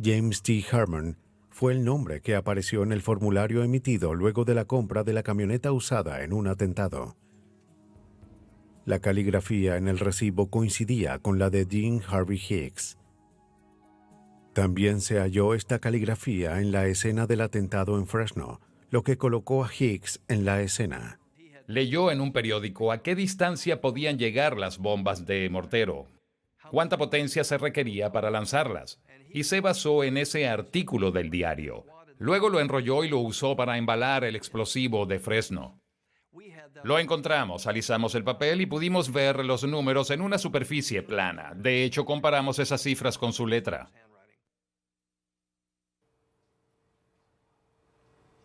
James T. Harmon fue el nombre que apareció en el formulario emitido luego de la compra de la camioneta usada en un atentado. La caligrafía en el recibo coincidía con la de Dean Harvey Hicks. También se halló esta caligrafía en la escena del atentado en Fresno, lo que colocó a Hicks en la escena. Leyó en un periódico a qué distancia podían llegar las bombas de mortero, cuánta potencia se requería para lanzarlas, y se basó en ese artículo del diario. Luego lo enrolló y lo usó para embalar el explosivo de Fresno. Lo encontramos, alisamos el papel y pudimos ver los números en una superficie plana. De hecho, comparamos esas cifras con su letra.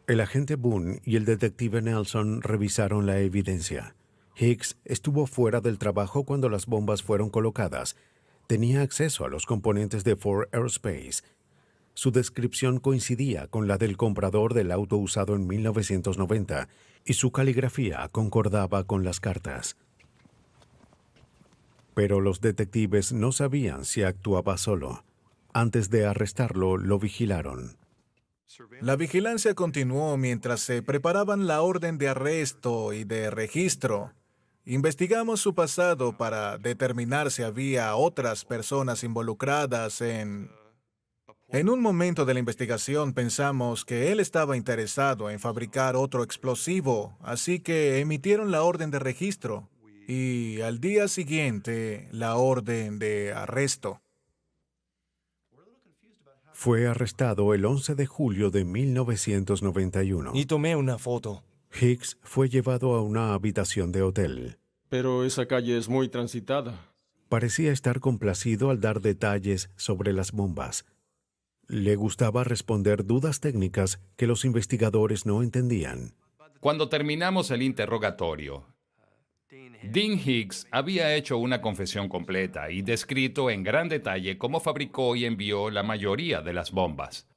El agente Boone y el detective Nelson revisaron la evidencia. Hicks estuvo fuera del trabajo cuando las bombas fueron colocadas. Tenía acceso a los componentes de Ford Aerospace. Su descripción coincidía con la del comprador del auto usado en 1990 y su caligrafía concordaba con las cartas. Pero los detectives no sabían si actuaba solo. Antes de arrestarlo, lo vigilaron. La vigilancia continuó mientras se preparaban la orden de arresto y de registro. Investigamos su pasado para determinar si había otras personas involucradas en... En un momento de la investigación pensamos que él estaba interesado en fabricar otro explosivo, así que emitieron la orden de registro y al día siguiente la orden de arresto. Fue arrestado el 11 de julio de 1991. Y tomé una foto. Hicks fue llevado a una habitación de hotel. Pero esa calle es muy transitada. Parecía estar complacido al dar detalles sobre las bombas. Le gustaba responder dudas técnicas que los investigadores no entendían. Cuando terminamos el interrogatorio, Dean Hicks había hecho una confesión completa y descrito en gran detalle cómo fabricó y envió la mayoría de las bombas.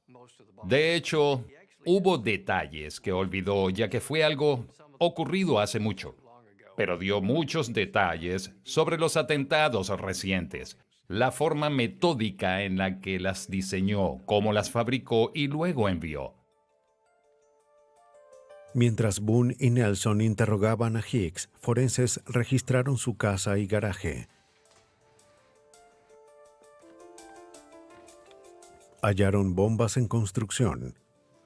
De hecho, hubo detalles que olvidó ya que fue algo ocurrido hace mucho, pero dio muchos detalles sobre los atentados recientes, la forma metódica en la que las diseñó, cómo las fabricó y luego envió. Mientras Boone y Nelson interrogaban a Hicks, forenses registraron su casa y garaje. Hallaron bombas en construcción,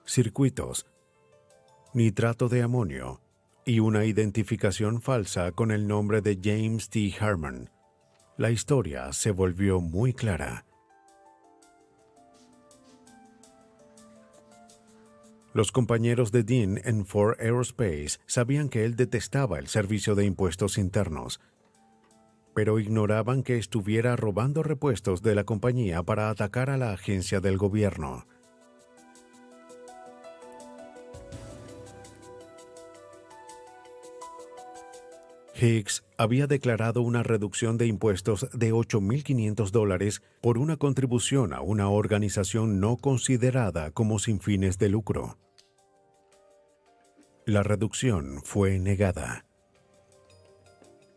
circuitos, nitrato de amonio y una identificación falsa con el nombre de James T. Harmon. La historia se volvió muy clara. Los compañeros de Dean en Ford Aerospace sabían que él detestaba el servicio de impuestos internos, pero ignoraban que estuviera robando repuestos de la compañía para atacar a la agencia del gobierno. Hicks había declarado una reducción de impuestos de $8,500 por una contribución a una organización no considerada como sin fines de lucro. La reducción fue negada.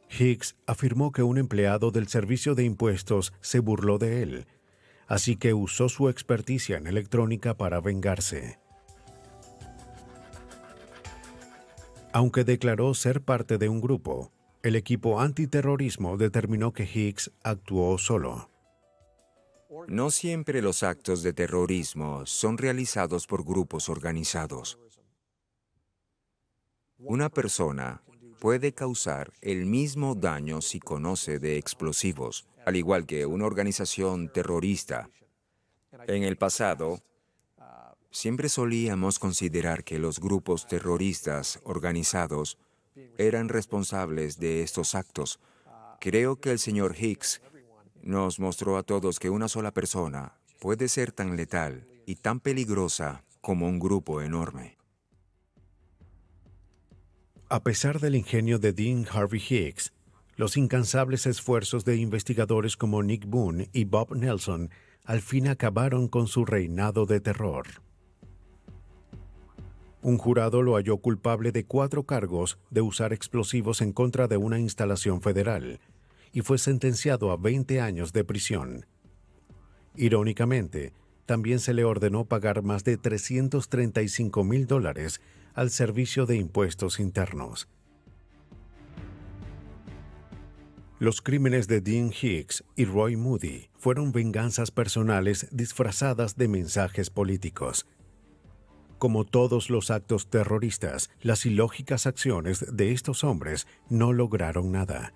Hicks afirmó que un empleado del servicio de impuestos se burló de él, así que usó su experticia en electrónica para vengarse. Aunque declaró ser parte de un grupo, El equipo antiterrorismo determinó que Hicks actuó solo. No siempre los actos de terrorismo son realizados por grupos organizados. Una persona puede causar el mismo daño si conoce de explosivos, al igual que una organización terrorista. En el pasado, siempre solíamos considerar que los grupos terroristas organizados eran responsables de estos actos. Creo que el señor Hicks nos mostró a todos que una sola persona puede ser tan letal y tan peligrosa como un grupo enorme. A pesar del ingenio de Dean Harvey Hicks, los incansables esfuerzos de investigadores como Nick Boone y Bob Nelson al fin acabaron con su reinado de terror. Un jurado lo halló culpable de 4 cargos de usar explosivos en contra de una instalación federal y fue sentenciado a 20 años de prisión. Irónicamente, también se le ordenó pagar más de $335,000 al Servicio de Impuestos Internos. Los crímenes de Dean Hicks y Roy Moody fueron venganzas personales disfrazadas de mensajes políticos. Como todos los actos terroristas, las ilógicas acciones de estos hombres no lograron nada.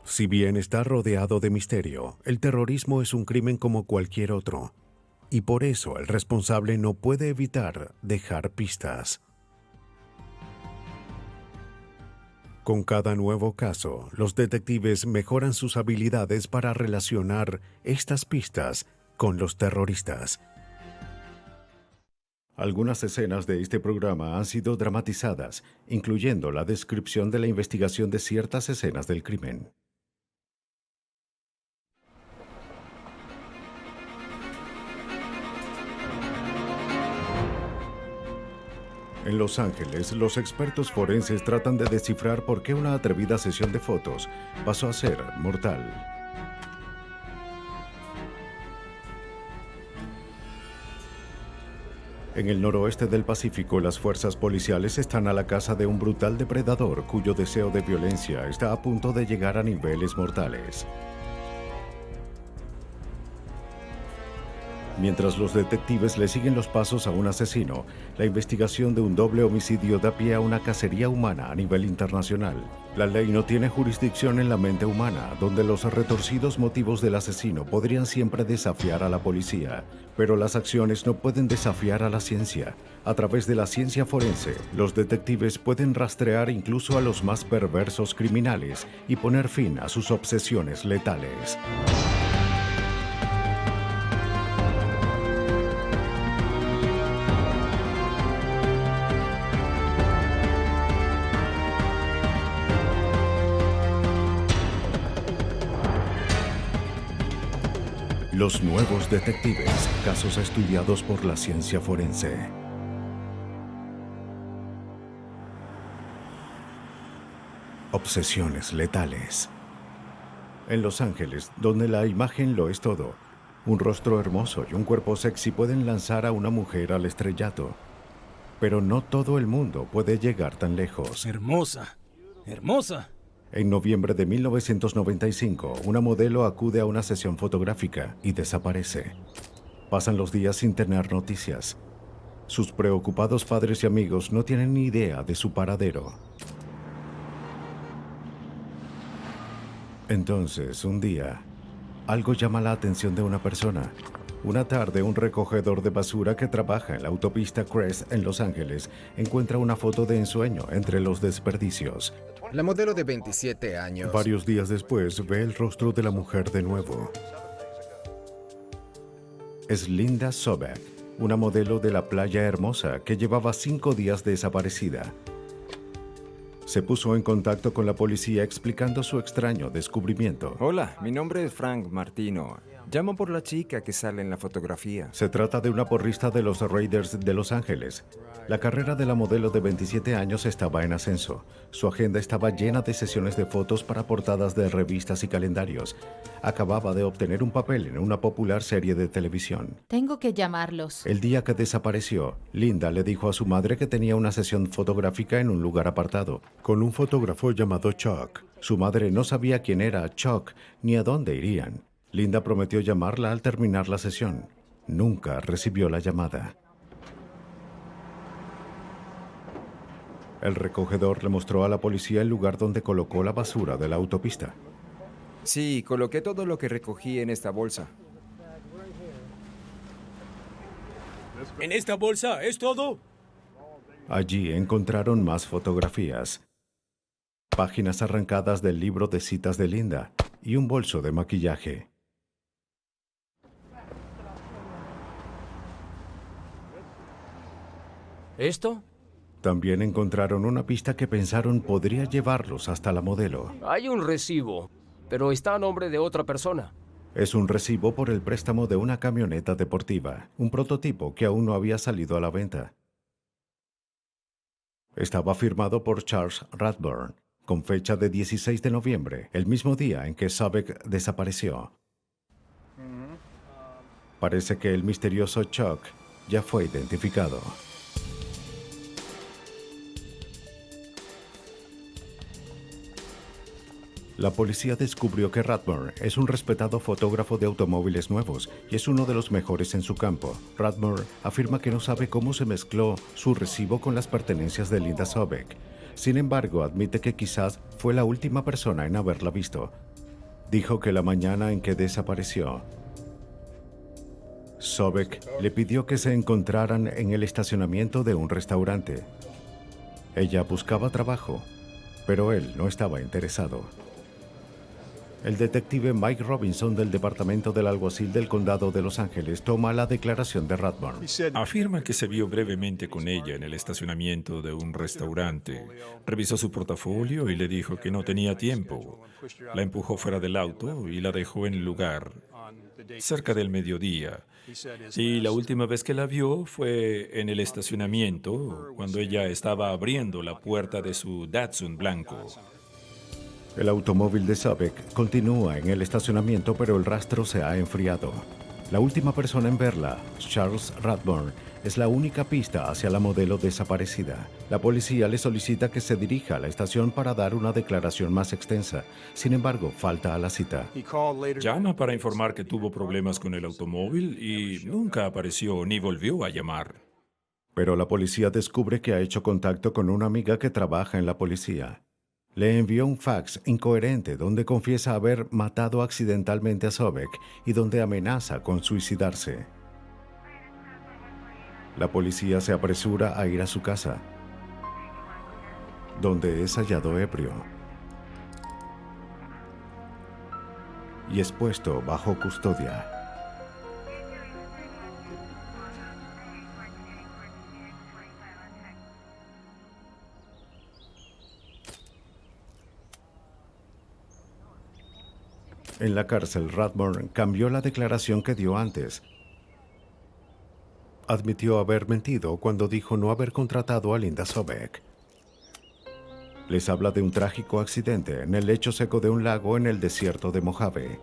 Si bien está rodeado de misterio, el terrorismo es un crimen como cualquier otro, y por eso el responsable no puede evitar dejar pistas. Con cada nuevo caso, los detectives mejoran sus habilidades para relacionar estas pistas con los terroristas. Algunas escenas de este programa han sido dramatizadas, incluyendo la descripción de la investigación de ciertas escenas del crimen. En Los Ángeles, los expertos forenses tratan de descifrar por qué una atrevida sesión de fotos pasó a ser mortal. En el noroeste del Pacífico, las fuerzas policiales están a la caza de un brutal depredador cuyo deseo de violencia está a punto de llegar a niveles mortales. Mientras los detectives le siguen los pasos a un asesino, la investigación de un doble homicidio da pie a una cacería humana a nivel internacional. La ley no tiene jurisdicción en la mente humana, donde los retorcidos motivos del asesino podrían siempre desafiar a la policía, pero las acciones no pueden desafiar a la ciencia. A través de la ciencia forense, los detectives pueden rastrear incluso a los más perversos criminales y poner fin a sus obsesiones letales. Los nuevos detectives, casos estudiados por la ciencia forense. Obsesiones letales. En Los Ángeles, donde la imagen lo es todo, un rostro hermoso y un cuerpo sexy pueden lanzar a una mujer al estrellato. Pero no todo el mundo puede llegar tan lejos. Hermosa, hermosa. En noviembre de 1995, una modelo acude a una sesión fotográfica y desaparece. Pasan los días sin tener noticias. Sus preocupados padres y amigos no tienen ni idea de su paradero. Entonces, un día, algo llama la atención de una persona. Una tarde, un recogedor de basura que trabaja en la autopista Crest en Los Ángeles encuentra una foto de ensueño entre los desperdicios. La modelo de 27 años. Varios días después, ve el rostro de la mujer de nuevo. Es Linda Sobek, una modelo de la Playa Hermosa que llevaba 5 días desaparecida. Se puso en contacto con la policía explicando su extraño descubrimiento. Hola, mi nombre es Frank Martino. Llamo por la chica que sale en la fotografía. Se trata de una porrista de los Raiders de Los Ángeles. La carrera de la modelo de 27 años estaba en ascenso. Su agenda estaba llena de sesiones de fotos para portadas de revistas y calendarios. Acababa de obtener un papel en una popular serie de televisión. Tengo que llamarlos. El día que desapareció, Linda le dijo a su madre que tenía una sesión fotográfica en un lugar apartado, con un fotógrafo llamado Chuck. Su madre no sabía quién era Chuck ni a dónde irían. Linda prometió llamarla al terminar la sesión. Nunca recibió la llamada. El recogedor le mostró a la policía el lugar donde colocó la basura de la autopista. Sí, coloqué todo lo que recogí en esta bolsa. ¿En esta bolsa es todo? Allí encontraron más fotografías, páginas arrancadas del libro de citas de Linda y un bolso de maquillaje. ¿Esto? También encontraron una pista que pensaron podría llevarlos hasta la modelo. Hay un recibo, pero está a nombre de otra persona. Es un recibo por el préstamo de una camioneta deportiva, un prototipo que aún no había salido a la venta. Estaba firmado por Charles Radburn, con fecha de 16 de noviembre, el mismo día en que Sobek desapareció. Parece que el misterioso Chuck ya fue identificado. La policía descubrió que Radburn es un respetado fotógrafo de automóviles nuevos y es uno de los mejores en su campo. Radburn afirma que no sabe cómo se mezcló su recibo con las pertenencias de Linda Sobek. Sin embargo, admite que quizás fue la última persona en haberla visto. Dijo que la mañana en que desapareció, Sobek le pidió que se encontraran en el estacionamiento de un restaurante. Ella buscaba trabajo, pero él no estaba interesado. El detective Mike Robinson del Departamento del Alguacil del Condado de Los Ángeles toma la declaración de Radburn. Afirma que se vio brevemente con ella en el estacionamiento de un restaurante. Revisó su portafolio y le dijo que no tenía tiempo. La empujó fuera del auto y la dejó en el lugar, cerca del mediodía. Y la última vez que la vio fue en el estacionamiento, cuando ella estaba abriendo la puerta de su Datsun blanco. El automóvil de Sobek continúa en el estacionamiento, pero el rastro se ha enfriado. La última persona en verla, Charles Radburn, es la única pista hacia la modelo desaparecida. La policía le solicita que se dirija a la estación para dar una declaración más extensa. Sin embargo, falta a la cita. Llama para informar que tuvo problemas con el automóvil y nunca apareció ni volvió a llamar. Pero la policía descubre que ha hecho contacto con una amiga que trabaja en la policía. Le envió un fax incoherente donde confiesa haber matado accidentalmente a Sobek y donde amenaza con suicidarse. La policía se apresura a ir a su casa, donde es hallado ebrio y es puesto bajo custodia. En la cárcel, Radburn cambió la declaración que dio antes. Admitió haber mentido cuando dijo no haber contratado a Linda Sobek. Les habla de un trágico accidente en el lecho seco de un lago en el desierto de Mojave.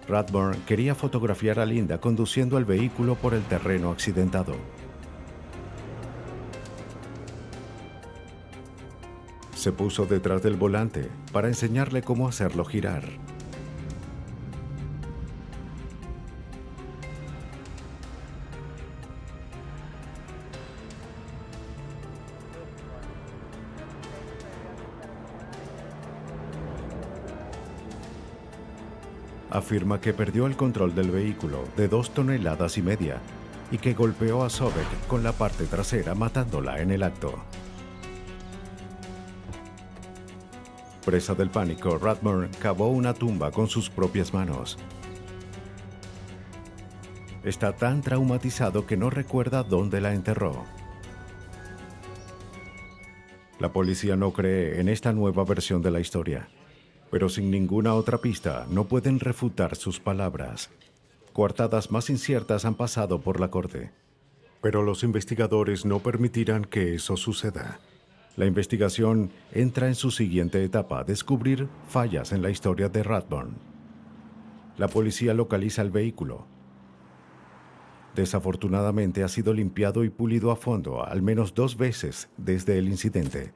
Radburn quería fotografiar a Linda conduciendo el vehículo por el terreno accidentado. Se puso detrás del volante para enseñarle cómo hacerlo girar. Afirma que perdió el control del vehículo de 2,5 toneladas y que golpeó a Sobek con la parte trasera matándola en el acto. Presa del pánico, Radburn cavó una tumba con sus propias manos. Está tan traumatizado que no recuerda dónde la enterró. La policía no cree en esta nueva versión de la historia, Pero sin ninguna otra pista no pueden refutar sus palabras. Coartadas más inciertas han pasado por la corte. Pero los investigadores no permitirán que eso suceda. La investigación entra en su siguiente etapa, descubrir fallas en la historia de Rathbone. La policía localiza el vehículo. Desafortunadamente ha sido limpiado y pulido a fondo al menos 2 veces desde el incidente.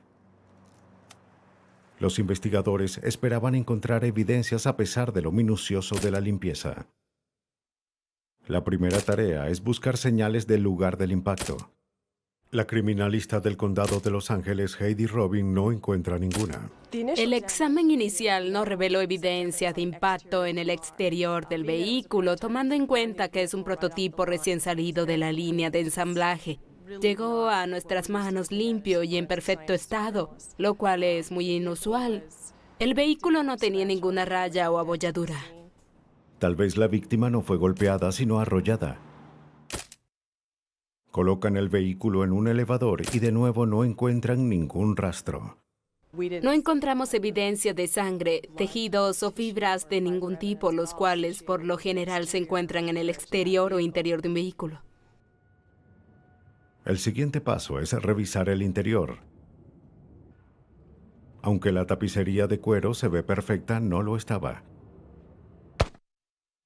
Los investigadores esperaban encontrar evidencias a pesar de lo minucioso de la limpieza. La primera tarea es buscar señales del lugar del impacto. La criminalista del condado de Los Ángeles, Heidi Robin, no encuentra ninguna. El examen inicial no reveló evidencia de impacto en el exterior del vehículo, tomando en cuenta que es un prototipo recién salido de la línea de ensamblaje. Llegó a nuestras manos limpio y en perfecto estado, lo cual es muy inusual. El vehículo no tenía ninguna raya o abolladura. Tal vez la víctima no fue golpeada, sino arrollada. Colocan el vehículo en un elevador y de nuevo no encuentran ningún rastro. No encontramos evidencia de sangre, tejidos o fibras de ningún tipo, los cuales por lo general se encuentran en el exterior o interior de un vehículo. El siguiente paso es revisar el interior. Aunque la tapicería de cuero se ve perfecta, no lo estaba.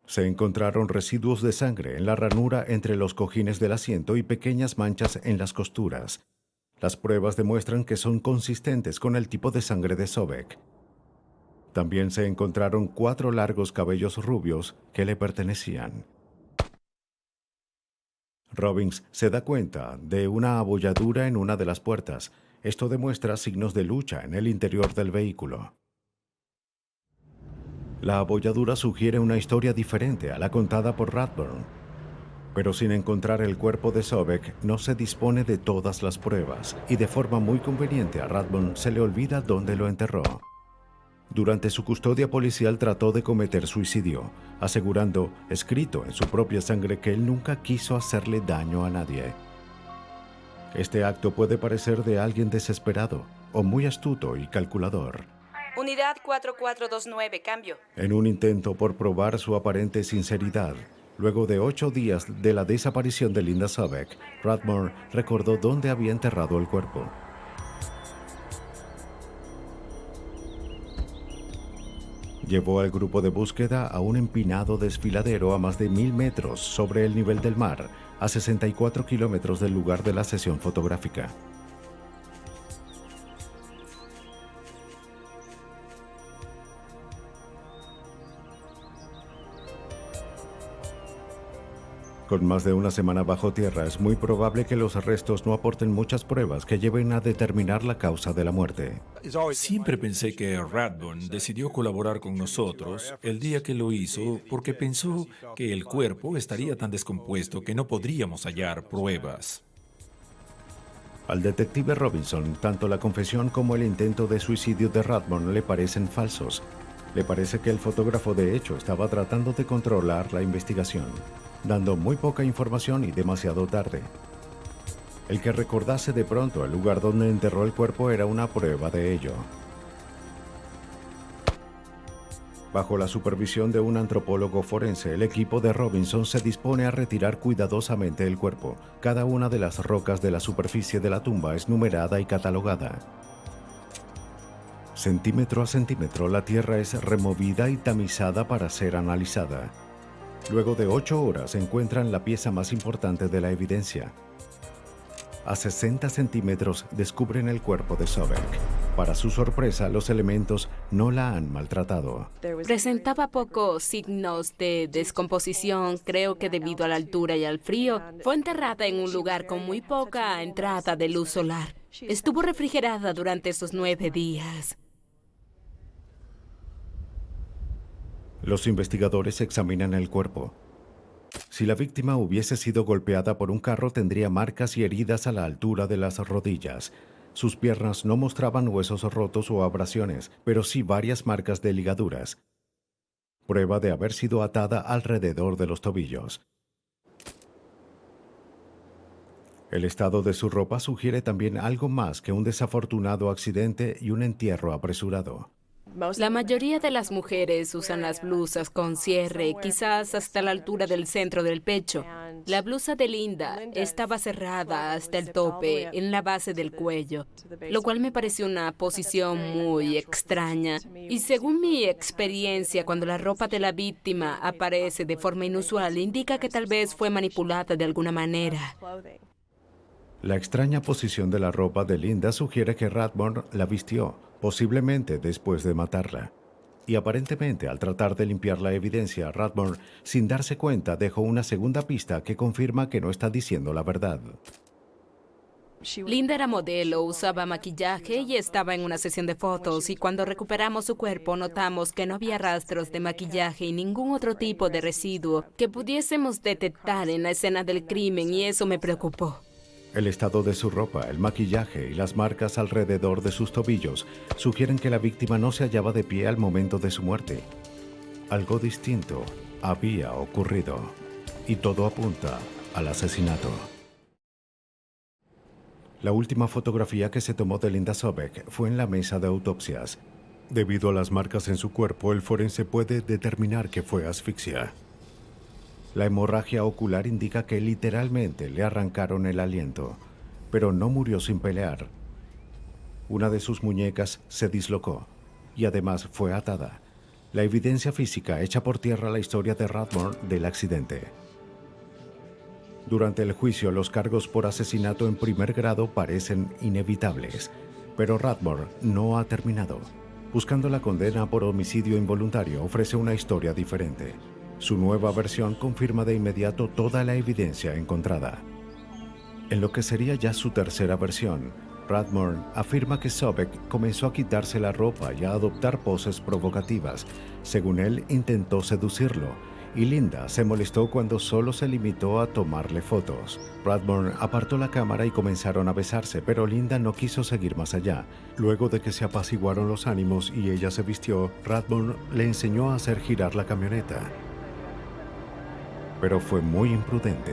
Se encontraron residuos de sangre en la ranura entre los cojines del asiento y pequeñas manchas en las costuras. Las pruebas demuestran que son consistentes con el tipo de sangre de Sobek. También se encontraron 4 largos cabellos rubios que le pertenecían. Robbins se da cuenta de una abolladura en una de las puertas. Esto demuestra signos de lucha en el interior del vehículo. La abolladura sugiere una historia diferente a la contada por Rathbone. Pero sin encontrar el cuerpo de Sobek, no se dispone de todas las pruebas, y de forma muy conveniente a Rathbone se le olvida dónde lo enterró. Durante su custodia policial trató de cometer suicidio, asegurando, escrito en su propia sangre, que él nunca quiso hacerle daño a nadie. Este acto puede parecer de alguien desesperado o muy astuto y calculador. Unidad 4429, cambio. En un intento por probar su aparente sinceridad, luego de 8 días de la desaparición de Linda Sobek, Rathbone recordó dónde había enterrado el cuerpo. Llevó al grupo de búsqueda a un empinado desfiladero a más de 1000 metros sobre el nivel del mar, a 64 kilómetros del lugar de la sesión fotográfica. Con más de una semana bajo tierra, es muy probable que los restos no aporten muchas pruebas que lleven a determinar la causa de la muerte. Siempre pensé que Rathbone decidió colaborar con nosotros el día que lo hizo porque pensó que el cuerpo estaría tan descompuesto que no podríamos hallar pruebas. Al detective Robinson, tanto la confesión como el intento de suicidio de Rathbone le parecen falsos. Le parece que el fotógrafo de hecho estaba tratando de controlar la investigación, dando muy poca información y demasiado tarde. El que recordase de pronto el lugar donde enterró el cuerpo era una prueba de ello. Bajo la supervisión de un antropólogo forense, el equipo de Robinson se dispone a retirar cuidadosamente el cuerpo. Cada una de las rocas de la superficie de la tumba es numerada y catalogada. Centímetro a centímetro, la tierra es removida y tamizada para ser analizada. Luego de 8 horas encuentran la pieza más importante de la evidencia. A 60 centímetros descubren el cuerpo de Sobek. Para su sorpresa, los elementos no la han maltratado. Presentaba pocos signos de descomposición, creo que debido a la altura y al frío. Fue enterrada en un lugar con muy poca entrada de luz solar. Estuvo refrigerada durante esos 9 días. Los investigadores examinan el cuerpo. Si la víctima hubiese sido golpeada por un carro, tendría marcas y heridas a la altura de las rodillas. Sus piernas no mostraban huesos rotos o abrasiones, pero sí varias marcas de ligaduras. Prueba de haber sido atada alrededor de los tobillos. El estado de su ropa sugiere también algo más que un desafortunado accidente y un entierro apresurado. La mayoría de las mujeres usan las blusas con cierre, quizás hasta la altura del centro del pecho. La blusa de Linda estaba cerrada hasta el tope, en la base del cuello, lo cual me pareció una posición muy extraña. Y según mi experiencia, cuando la ropa de la víctima aparece de forma inusual, indica que tal vez fue manipulada de alguna manera. La extraña posición de la ropa de Linda sugiere que Rathbone la vistió, posiblemente después de matarla. Y aparentemente, al tratar de limpiar la evidencia, Rathbone, sin darse cuenta, dejó una segunda pista que confirma que no está diciendo la verdad. Linda era modelo, usaba maquillaje y estaba en una sesión de fotos, y cuando recuperamos su cuerpo notamos que no había rastros de maquillaje y ningún otro tipo de residuo que pudiésemos detectar en la escena del crimen, y eso me preocupó. El estado de su ropa, el maquillaje y las marcas alrededor de sus tobillos sugieren que la víctima no se hallaba de pie al momento de su muerte. Algo distinto había ocurrido, y todo apunta al asesinato. La última fotografía que se tomó de Linda Sobek fue en la mesa de autopsias. Debido a las marcas en su cuerpo, el forense puede determinar que fue asfixia. La hemorragia ocular indica que literalmente le arrancaron el aliento, pero no murió sin pelear. Una de sus muñecas se dislocó y además fue atada. La evidencia física echa por tierra la historia de Rathbone del accidente. Durante el juicio, los cargos por asesinato en primer grado parecen inevitables, pero Rathbone no ha terminado. Buscando la condena por homicidio involuntario, ofrece una historia diferente. Su nueva versión confirma de inmediato toda la evidencia encontrada. En lo que sería ya su tercera versión, Rathbone afirma que Sobek comenzó a quitarse la ropa y a adoptar poses provocativas. Según él, intentó seducirlo, y Linda se molestó cuando solo se limitó a tomarle fotos. Rathbone apartó la cámara y comenzaron a besarse, pero Linda no quiso seguir más allá. Luego de que se apaciguaron los ánimos y ella se vistió, Rathbone le enseñó a hacer girar la camioneta. Pero fue muy imprudente.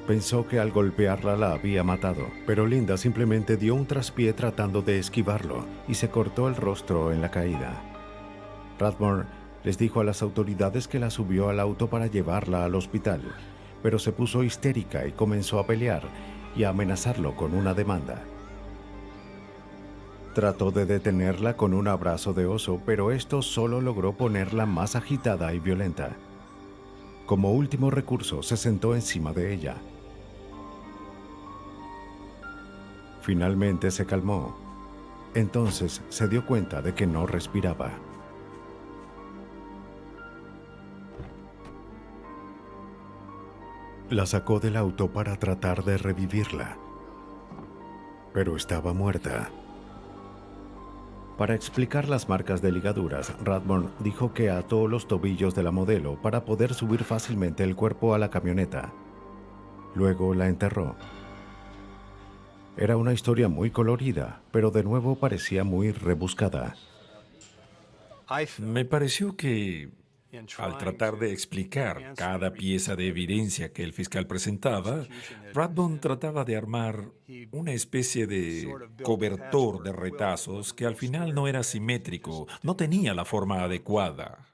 Pensó que al golpearla la había matado, pero Linda simplemente dio un traspié tratando de esquivarlo y se cortó el rostro en la caída. Rathbone les dijo a las autoridades que la subió al auto para llevarla al hospital, pero se puso histérica y comenzó a pelear y a amenazarlo con una demanda. Trató de detenerla con un abrazo de oso, pero esto solo logró ponerla más agitada y violenta. Como último recurso, se sentó encima de ella. Finalmente se calmó. Entonces se dio cuenta de que no respiraba. La sacó del auto para tratar de revivirla, pero estaba muerta. Para explicar las marcas de ligaduras, Rathbone dijo que ató los tobillos de la modelo para poder subir fácilmente el cuerpo a la camioneta. Luego la enterró. Era una historia muy colorida, pero de nuevo parecía muy rebuscada. Me pareció que, al tratar de explicar cada pieza de evidencia que el fiscal presentaba, Rathbone trataba de armar una especie de cobertor de retazos que al final no era simétrico, no tenía la forma adecuada.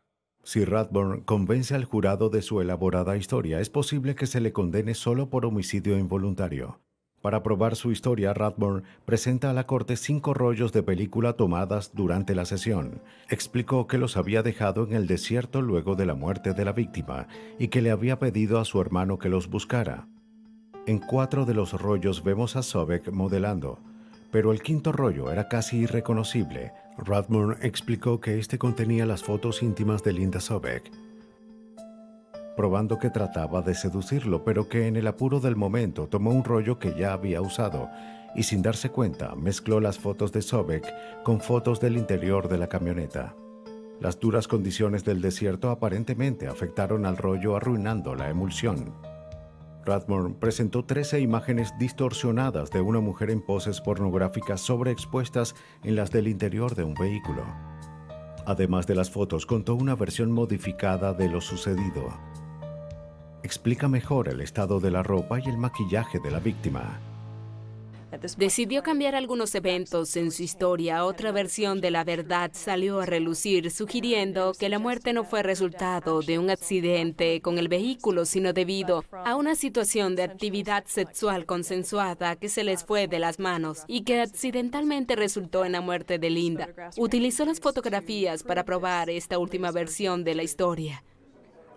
Si Rathbone convence al jurado de su elaborada historia, es posible que se le condene solo por homicidio involuntario. Para probar su historia, Rathbone presenta a la corte 5 rollos de película tomadas durante la sesión. Explicó que los había dejado en el desierto luego de la muerte de la víctima y que le había pedido a su hermano que los buscara. En 4 de los rollos vemos a Sobek modelando, pero el 5.º rollo era casi irreconocible. Rathbone explicó que este contenía las fotos íntimas de Linda Sobek, probando que trataba de seducirlo, pero que en el apuro del momento tomó un rollo que ya había usado y sin darse cuenta mezcló las fotos de Sobek con fotos del interior de la camioneta. Las duras condiciones del desierto aparentemente afectaron al rollo, arruinando la emulsión. Rathbone presentó 13 imágenes distorsionadas de una mujer en poses pornográficas sobreexpuestas en las del interior de un vehículo. Además de las fotos, contó una versión modificada de lo sucedido. explica mejor el estado de la ropa y el maquillaje de la víctima. Decidió cambiar algunos eventos en su historia. Otra versión de la verdad salió a relucir, sugiriendo que la muerte no fue resultado de un accidente con el vehículo, sino debido a una situación de actividad sexual consensuada que se les fue de las manos y que accidentalmente resultó en la muerte de Linda. Utilizó las fotografías para probar esta última versión de la historia.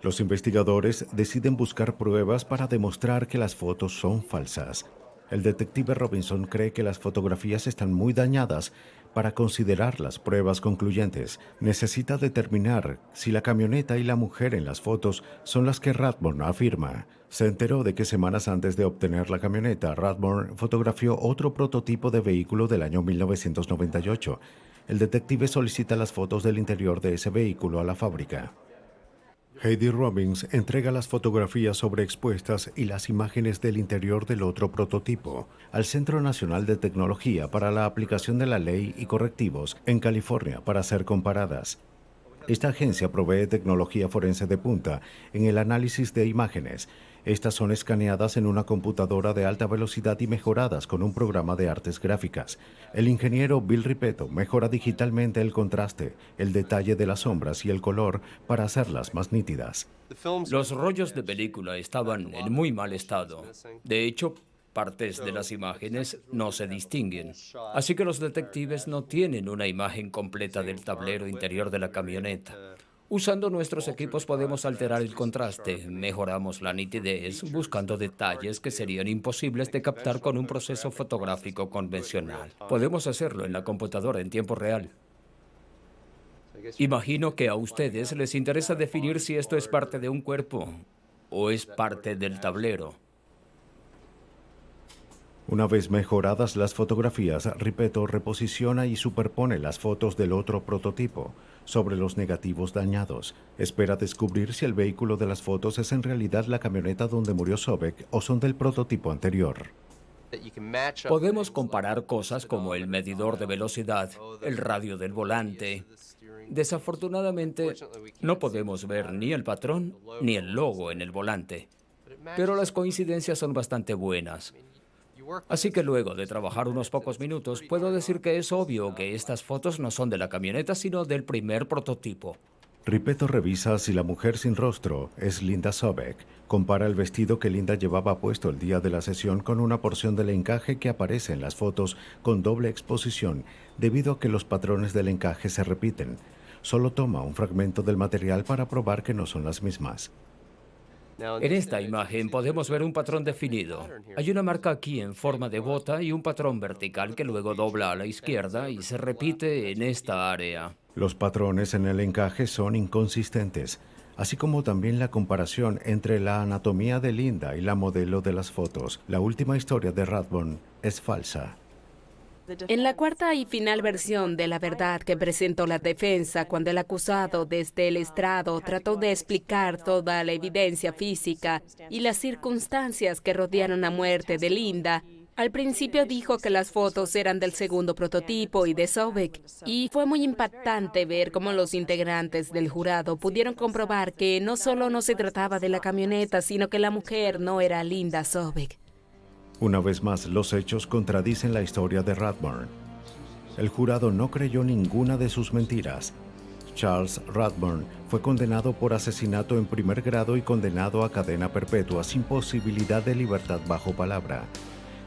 Los investigadores deciden buscar pruebas para demostrar que las fotos son falsas. El detective Robinson cree que las fotografías están muy dañadas para considerar las pruebas concluyentes. Necesita determinar si la camioneta y la mujer en las fotos son las que Rathbone afirma. Se enteró de que semanas antes de obtener la camioneta, Rathbone fotografió otro prototipo de vehículo del año 1998. El detective solicita las fotos del interior de ese vehículo a la fábrica. Heidi Robbins entrega las fotografías sobreexpuestas y las imágenes del interior del otro prototipo al Centro Nacional de Tecnología para la Aplicación de la Ley y Correctivos en California para ser comparadas. Esta agencia provee tecnología forense de punta en el análisis de imágenes. Estas son escaneadas en una computadora de alta velocidad y mejoradas con un programa de artes gráficas. El ingeniero Bill Ripeto mejora digitalmente el contraste, el detalle de las sombras y el color para hacerlas más nítidas. Los rollos de película estaban en muy mal estado. De hecho, partes de las imágenes no se distinguen. Así que los detectives no tienen una imagen completa del tablero interior de la camioneta. Usando nuestros equipos podemos alterar el contraste, mejoramos la nitidez, buscando detalles que serían imposibles de captar con un proceso fotográfico convencional. Podemos hacerlo en la computadora en tiempo real. Imagino que a ustedes les interesa definir si esto es parte de un cuerpo o es parte del tablero. Una vez mejoradas las fotografías, Ripeto reposiciona y superpone las fotos del otro prototipo sobre los negativos dañados. Espera descubrir si el vehículo de las fotos es en realidad la camioneta donde murió Sobek o son del prototipo anterior. Podemos comparar cosas como el medidor de velocidad, el radio del volante. Desafortunadamente, no podemos ver ni el patrón ni el logo en el volante, pero las coincidencias son bastante buenas. Así que luego de trabajar unos pocos minutos, puedo decir que es obvio que estas fotos no son de la camioneta, sino del primer prototipo. Ripeto revisa si la mujer sin rostro es Linda Sobek. Compara el vestido que Linda llevaba puesto el día de la sesión con una porción del encaje que aparece en las fotos con doble exposición, debido a que los patrones del encaje se repiten. Solo toma un fragmento del material para probar que no son las mismas. En esta imagen podemos ver un patrón definido. Hay una marca aquí en forma de bota y un patrón vertical que luego dobla a la izquierda y se repite en esta área. Los patrones en el encaje son inconsistentes, así como también la comparación entre la anatomía de Linda y la modelo de las fotos. La última historia de Rathbone es falsa. En la cuarta y final versión de la verdad que presentó la defensa, cuando el acusado desde el estrado trató de explicar toda la evidencia física y las circunstancias que rodearon la muerte de Linda, al principio dijo que las fotos eran del segundo prototipo y de Sobek, y fue muy impactante ver cómo los integrantes del jurado pudieron comprobar que no solo no se trataba de la camioneta, sino que la mujer no era Linda Sobek. Una vez más, los hechos contradicen la historia de Rathbone. El jurado no creyó ninguna de sus mentiras. Charles Rathbone fue condenado por asesinato en primer grado y condenado a cadena perpetua sin posibilidad de libertad bajo palabra.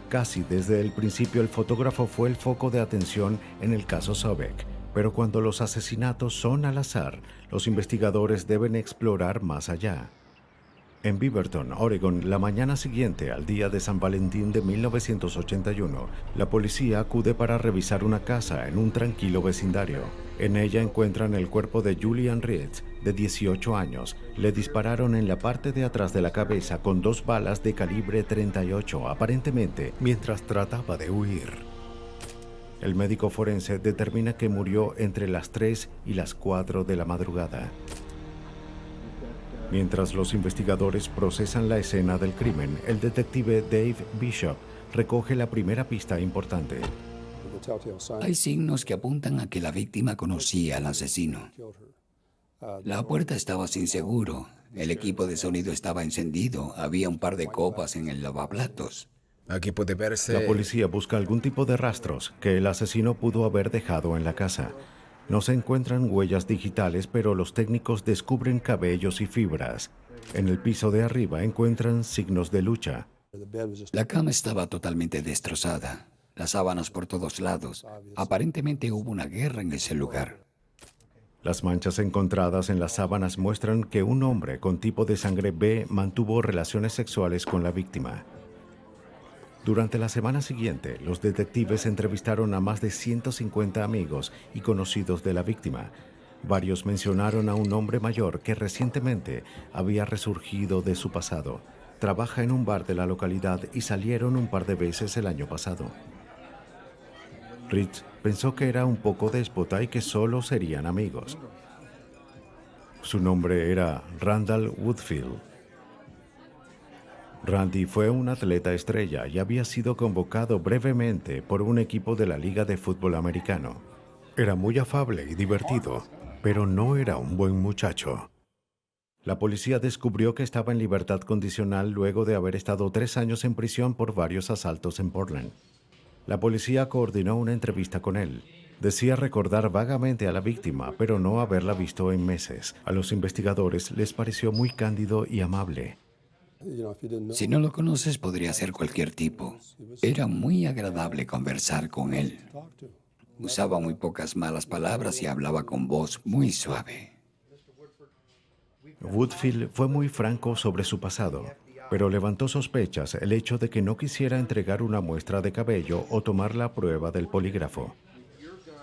Casi desde el principio el fotógrafo fue el foco de atención en el caso Sobek, pero cuando los asesinatos son al azar, los investigadores deben explorar más allá. En Beaverton, Oregon, la mañana siguiente al día de San Valentín de 1981, la policía acude para revisar una casa en un tranquilo vecindario. En ella encuentran el cuerpo de Julian Ritz, de 18 años. Le dispararon en la parte de atrás de la cabeza con 2 balas de calibre 38, aparentemente mientras trataba de huir. El médico forense determina que murió entre las 3 y las 4 de la madrugada. Mientras los investigadores procesan la escena del crimen, el detective Dave Bishop recoge la primera pista importante. Hay signos que apuntan a que la víctima conocía al asesino. La puerta estaba sin seguro El equipo de sonido estaba encendido. Había un par de copas en el lavaplatos. Aquí puede verse... La policía busca algún tipo de rastros que el asesino pudo haber dejado en la casa. No se encuentran huellas digitales, pero los técnicos descubren cabellos y fibras. En el piso de arriba encuentran signos de lucha. La cama estaba totalmente destrozada. Las sábanas por todos lados. Aparentemente hubo una guerra en ese lugar. Las manchas encontradas en las sábanas muestran que un hombre con tipo de sangre B mantuvo relaciones sexuales con la víctima. Durante la semana siguiente, los detectives entrevistaron a más de 150 amigos y conocidos de la víctima. Varios mencionaron a un hombre mayor que recientemente había resurgido de su pasado. Trabaja en un bar de la localidad y salieron un par de veces el año pasado. Rich pensó que era un poco déspota y que solo serían amigos. Su nombre era Randall Woodfield. Randy fue un atleta estrella y había sido convocado brevemente por un equipo de la Liga de Fútbol Americano. Era muy afable y divertido, pero no era un buen muchacho. La policía descubrió que estaba en libertad condicional luego de haber estado 3 años en prisión por varios asaltos en Portland. La policía coordinó una entrevista con él. Decía recordar vagamente a la víctima, pero no haberla visto en meses. A los investigadores les pareció muy cándido y amable. Si no lo conoces, podría ser cualquier tipo. Era muy agradable conversar con él. Usaba muy pocas malas palabras y hablaba con voz muy suave. Woodfield fue muy franco sobre su pasado, pero levantó sospechas el hecho de que no quisiera entregar una muestra de cabello o tomar la prueba del polígrafo.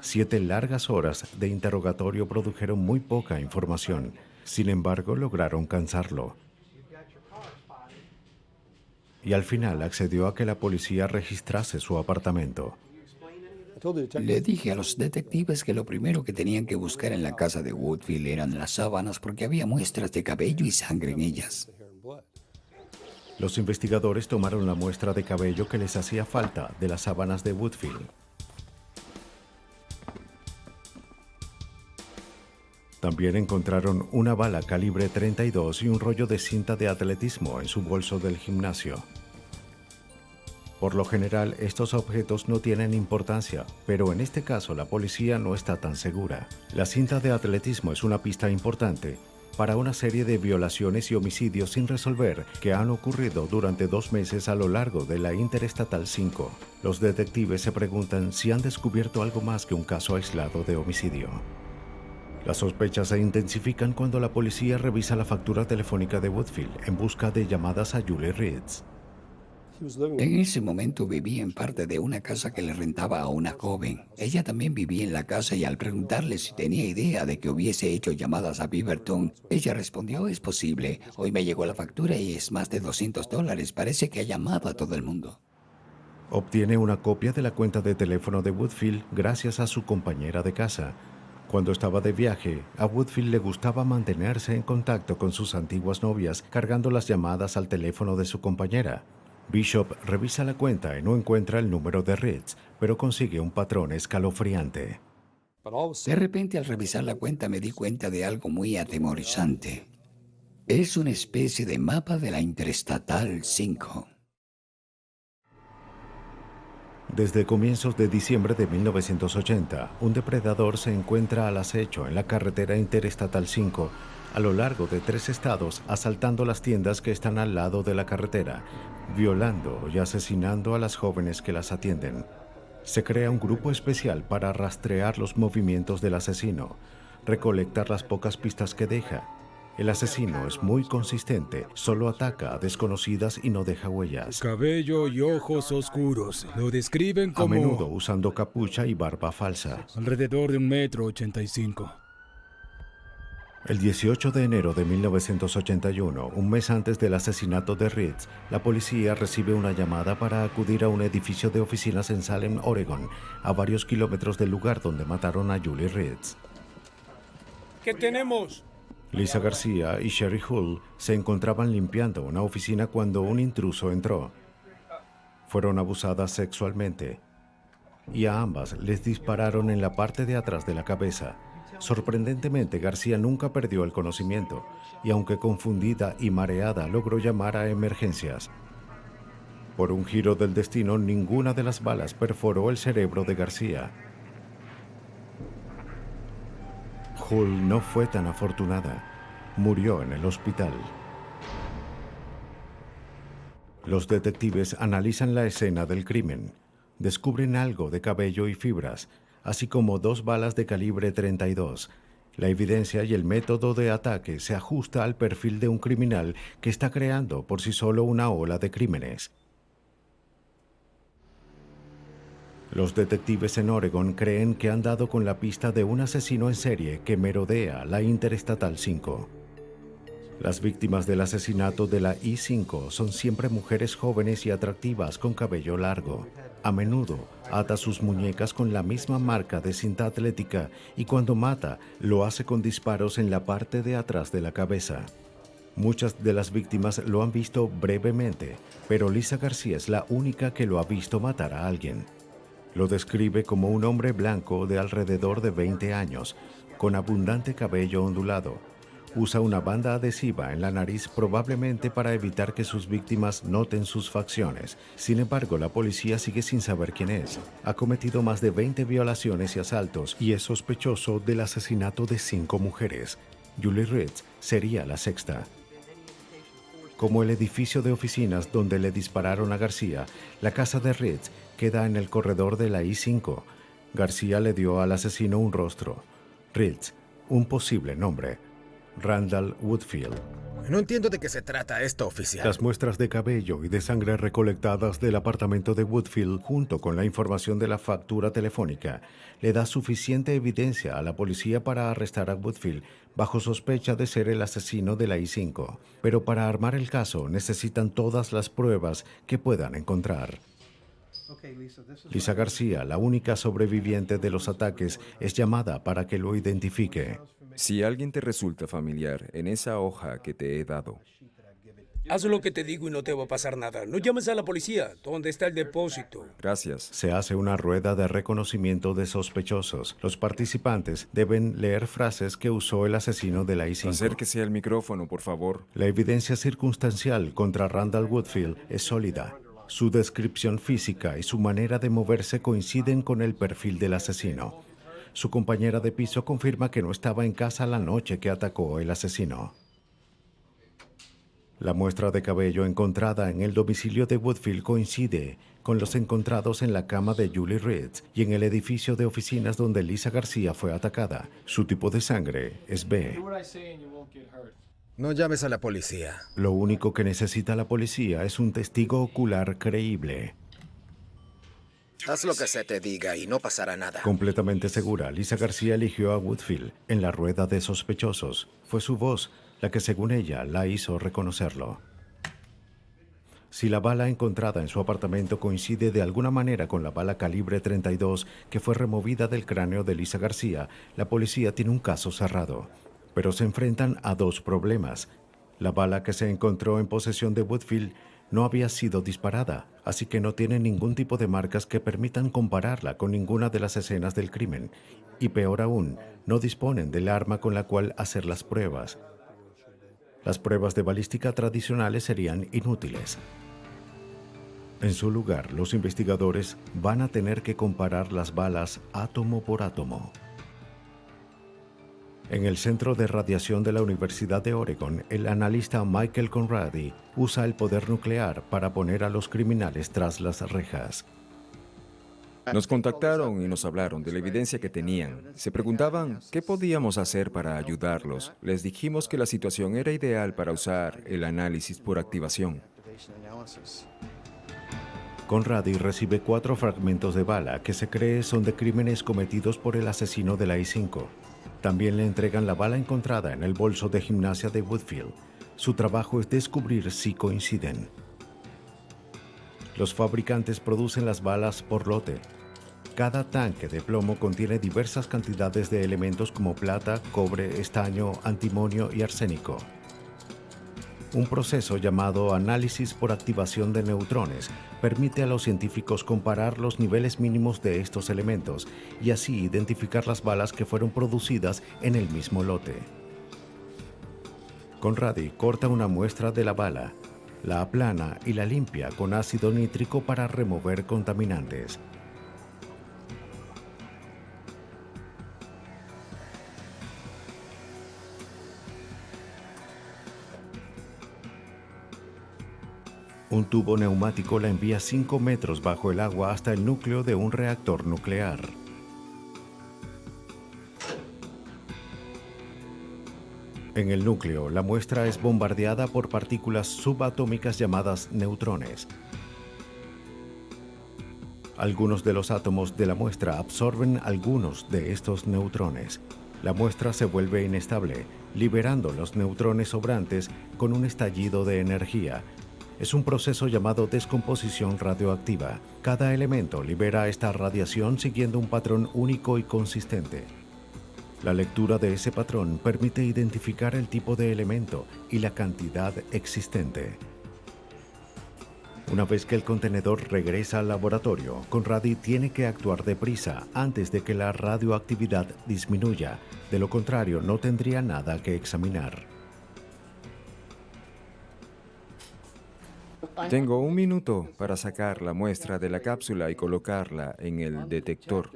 7 largas horas de interrogatorio produjeron muy poca información. Sin embargo, lograron cansarlo. Y al final accedió a que la policía registrase su apartamento. Le dije a los detectives que lo primero que tenían que buscar en la casa de Woodfield eran las sábanas porque había muestras de cabello y sangre en ellas. Los investigadores tomaron la muestra de cabello que les hacía falta de las sábanas de Woodfield. También encontraron una bala calibre 32 y un rollo de cinta de atletismo en su bolso del gimnasio. Por lo general, estos objetos no tienen importancia, pero en este caso la policía no está tan segura. La cinta de atletismo es una pista importante para una serie de violaciones y homicidios sin resolver que han ocurrido durante 2 meses a lo largo de la Interestatal 5. Los detectives se preguntan si han descubierto algo más que un caso aislado de homicidio. Las sospechas se intensifican cuando la policía revisa la factura telefónica de Woodfield en busca de llamadas a Julie Ritz. En ese momento vivía en parte de una casa que le rentaba a una joven. Ella también vivía en la casa y al preguntarle si tenía idea de que hubiese hecho llamadas a Beaverton, ella respondió, es posible. Hoy me llegó la factura y es más de $200. Parece que ha llamado a todo el mundo. Obtiene una copia de la cuenta de teléfono de Woodfield gracias a su compañera de casa. Cuando estaba de viaje, a Woodfield le gustaba mantenerse en contacto con sus antiguas novias, cargando las llamadas al teléfono de su compañera. Bishop revisa la cuenta y no encuentra el número de Ritz, pero consigue un patrón escalofriante. De repente, al revisar la cuenta, me di cuenta de algo muy atemorizante. Es una especie de mapa de la Interestatal 5. Desde comienzos de diciembre de 1980, un depredador se encuentra al acecho en la carretera Interestatal 5 a lo largo de 3 estados, asaltando las tiendas que están al lado de la carretera, violando y asesinando a las jóvenes que las atienden. Se crea un grupo especial para rastrear los movimientos del asesino, recolectar las pocas pistas que deja. El asesino es muy consistente, solo ataca a desconocidas y no deja huellas. Cabello y ojos oscuros. Lo describen como... A menudo usando capucha y barba falsa. Alrededor de 1,85 m. El 18 de enero de 1981, un mes antes del asesinato de Ritz, la policía recibe una llamada para acudir a un edificio de oficinas en Salem, Oregon, a varios kilómetros del lugar donde mataron a Julie Ritz. ¿Qué tenemos? Lisa García y Sherry Hull se encontraban limpiando una oficina cuando un intruso entró. Fueron abusadas sexualmente y a ambas les dispararon en la parte de atrás de la cabeza. Sorprendentemente, García nunca perdió el conocimiento y aunque confundida y mareada logró llamar a emergencias. Por un giro del destino, ninguna de las balas perforó el cerebro de García. Hull no fue tan afortunada. Murió en el hospital. Los detectives analizan la escena del crimen. Descubren algo de cabello y fibras, así como 2 balas de calibre 32. La evidencia y el método de ataque se ajusta al perfil de un criminal que está creando por sí solo una ola de crímenes. Los detectives en Oregon creen que han dado con la pista de un asesino en serie que merodea la Interestatal 5. Las víctimas del asesinato de la I-5 son siempre mujeres jóvenes y atractivas con cabello largo. A menudo ata sus muñecas con la misma marca de cinta atlética y cuando mata lo hace con disparos en la parte de atrás de la cabeza. Muchas de las víctimas lo han visto brevemente, pero Lisa García es la única que lo ha visto matar a alguien. Lo describe como un hombre blanco de alrededor de 20 años, con abundante cabello ondulado. Usa una banda adhesiva en la nariz probablemente para evitar que sus víctimas noten sus facciones. Sin embargo, la policía sigue sin saber quién es. Ha cometido más de 20 violaciones y asaltos y es sospechoso del asesinato de 5 mujeres. Julie Ritz sería la sexta. Como el edificio de oficinas donde le dispararon a García, la casa de Ritz queda en el corredor de la I-5. García le dio al asesino un rostro. Ritz, un posible nombre. Randall Woodfield. No entiendo de qué se trata esto, oficial. Las muestras de cabello y de sangre recolectadas del apartamento de Woodfield, junto con la información de la factura telefónica, le da suficiente evidencia a la policía para arrestar a Woodfield bajo sospecha de ser el asesino de la I-5. Pero para armar el caso necesitan todas las pruebas que puedan encontrar. Lisa García, la única sobreviviente de los ataques, es llamada para que lo identifique. Si alguien te resulta familiar en esa hoja que te he dado. Haz lo que te digo y no te va a pasar nada. No llames a la policía. ¿Dónde está el depósito? Gracias. Se hace una rueda de reconocimiento de sospechosos. Los participantes deben leer frases que usó el asesino de la I-5. Acérquese al micrófono, por favor. La evidencia circunstancial contra Randall Woodfield es sólida. Su descripción física y su manera de moverse coinciden con el perfil del asesino. Su compañera de piso confirma que no estaba en casa la noche que atacó el asesino. La muestra de cabello encontrada en el domicilio de Woodfield coincide con los encontrados en la cama de Julie Ritz y en el edificio de oficinas donde Lisa García fue atacada. Su tipo de sangre es B. No llames a la policía. Lo único que necesita la policía es un testigo ocular creíble. Haz lo que se te diga y no pasará nada. Completamente segura, Lisa García eligió a Woodfield en la rueda de sospechosos. Fue su voz la que, según ella, la hizo reconocerlo. Si la bala encontrada en su apartamento coincide de alguna manera con la bala calibre 32 que fue removida del cráneo de Lisa García, la policía tiene un caso cerrado. Pero se enfrentan a 2 problemas. La bala que se encontró en posesión de Woodfield no había sido disparada, así que no tiene ningún tipo de marcas que permitan compararla con ninguna de las escenas del crimen. Y peor aún, no disponen del arma con la cual hacer las pruebas. Las pruebas de balística tradicionales serían inútiles. En su lugar, los investigadores van a tener que comparar las balas átomo por átomo. En el Centro de Radiación de la Universidad de Oregon, el analista Michael Conradi usa el poder nuclear para poner a los criminales tras las rejas. Nos contactaron y nos hablaron de la evidencia que tenían. Se preguntaban qué podíamos hacer para ayudarlos. Les dijimos que la situación era ideal para usar el análisis por activación. Conradi recibe 4 fragmentos de bala que se cree son de crímenes cometidos por el asesino de la I-5. También le entregan la bala encontrada en el bolso de gimnasia de Woodfield. Su trabajo es descubrir si coinciden. Los fabricantes producen las balas por lote. Cada tanque de plomo contiene diversas cantidades de elementos como plata, cobre, estaño, antimonio y arsénico. Un proceso llamado análisis por activación de neutrones permite a los científicos comparar los niveles mínimos de estos elementos y así identificar las balas que fueron producidas en el mismo lote. Conradi corta una muestra de la bala, la aplana y la limpia con ácido nítrico para remover contaminantes. Un tubo neumático la envía 5 metros bajo el agua hasta el núcleo de un reactor nuclear. En el núcleo, la muestra es bombardeada por partículas subatómicas llamadas neutrones. Algunos de los átomos de la muestra absorben algunos de estos neutrones. La muestra se vuelve inestable, liberando los neutrones sobrantes con un estallido de energía. Es un proceso llamado descomposición radioactiva. Cada elemento libera esta radiación siguiendo un patrón único y consistente. La lectura de ese patrón permite identificar el tipo de elemento y la cantidad existente. Una vez que el contenedor regresa al laboratorio, Conradi tiene que actuar deprisa antes de que la radioactividad disminuya. De lo contrario, no tendría nada que examinar. Tengo 1 minuto para sacar la muestra de la cápsula y colocarla en el detector.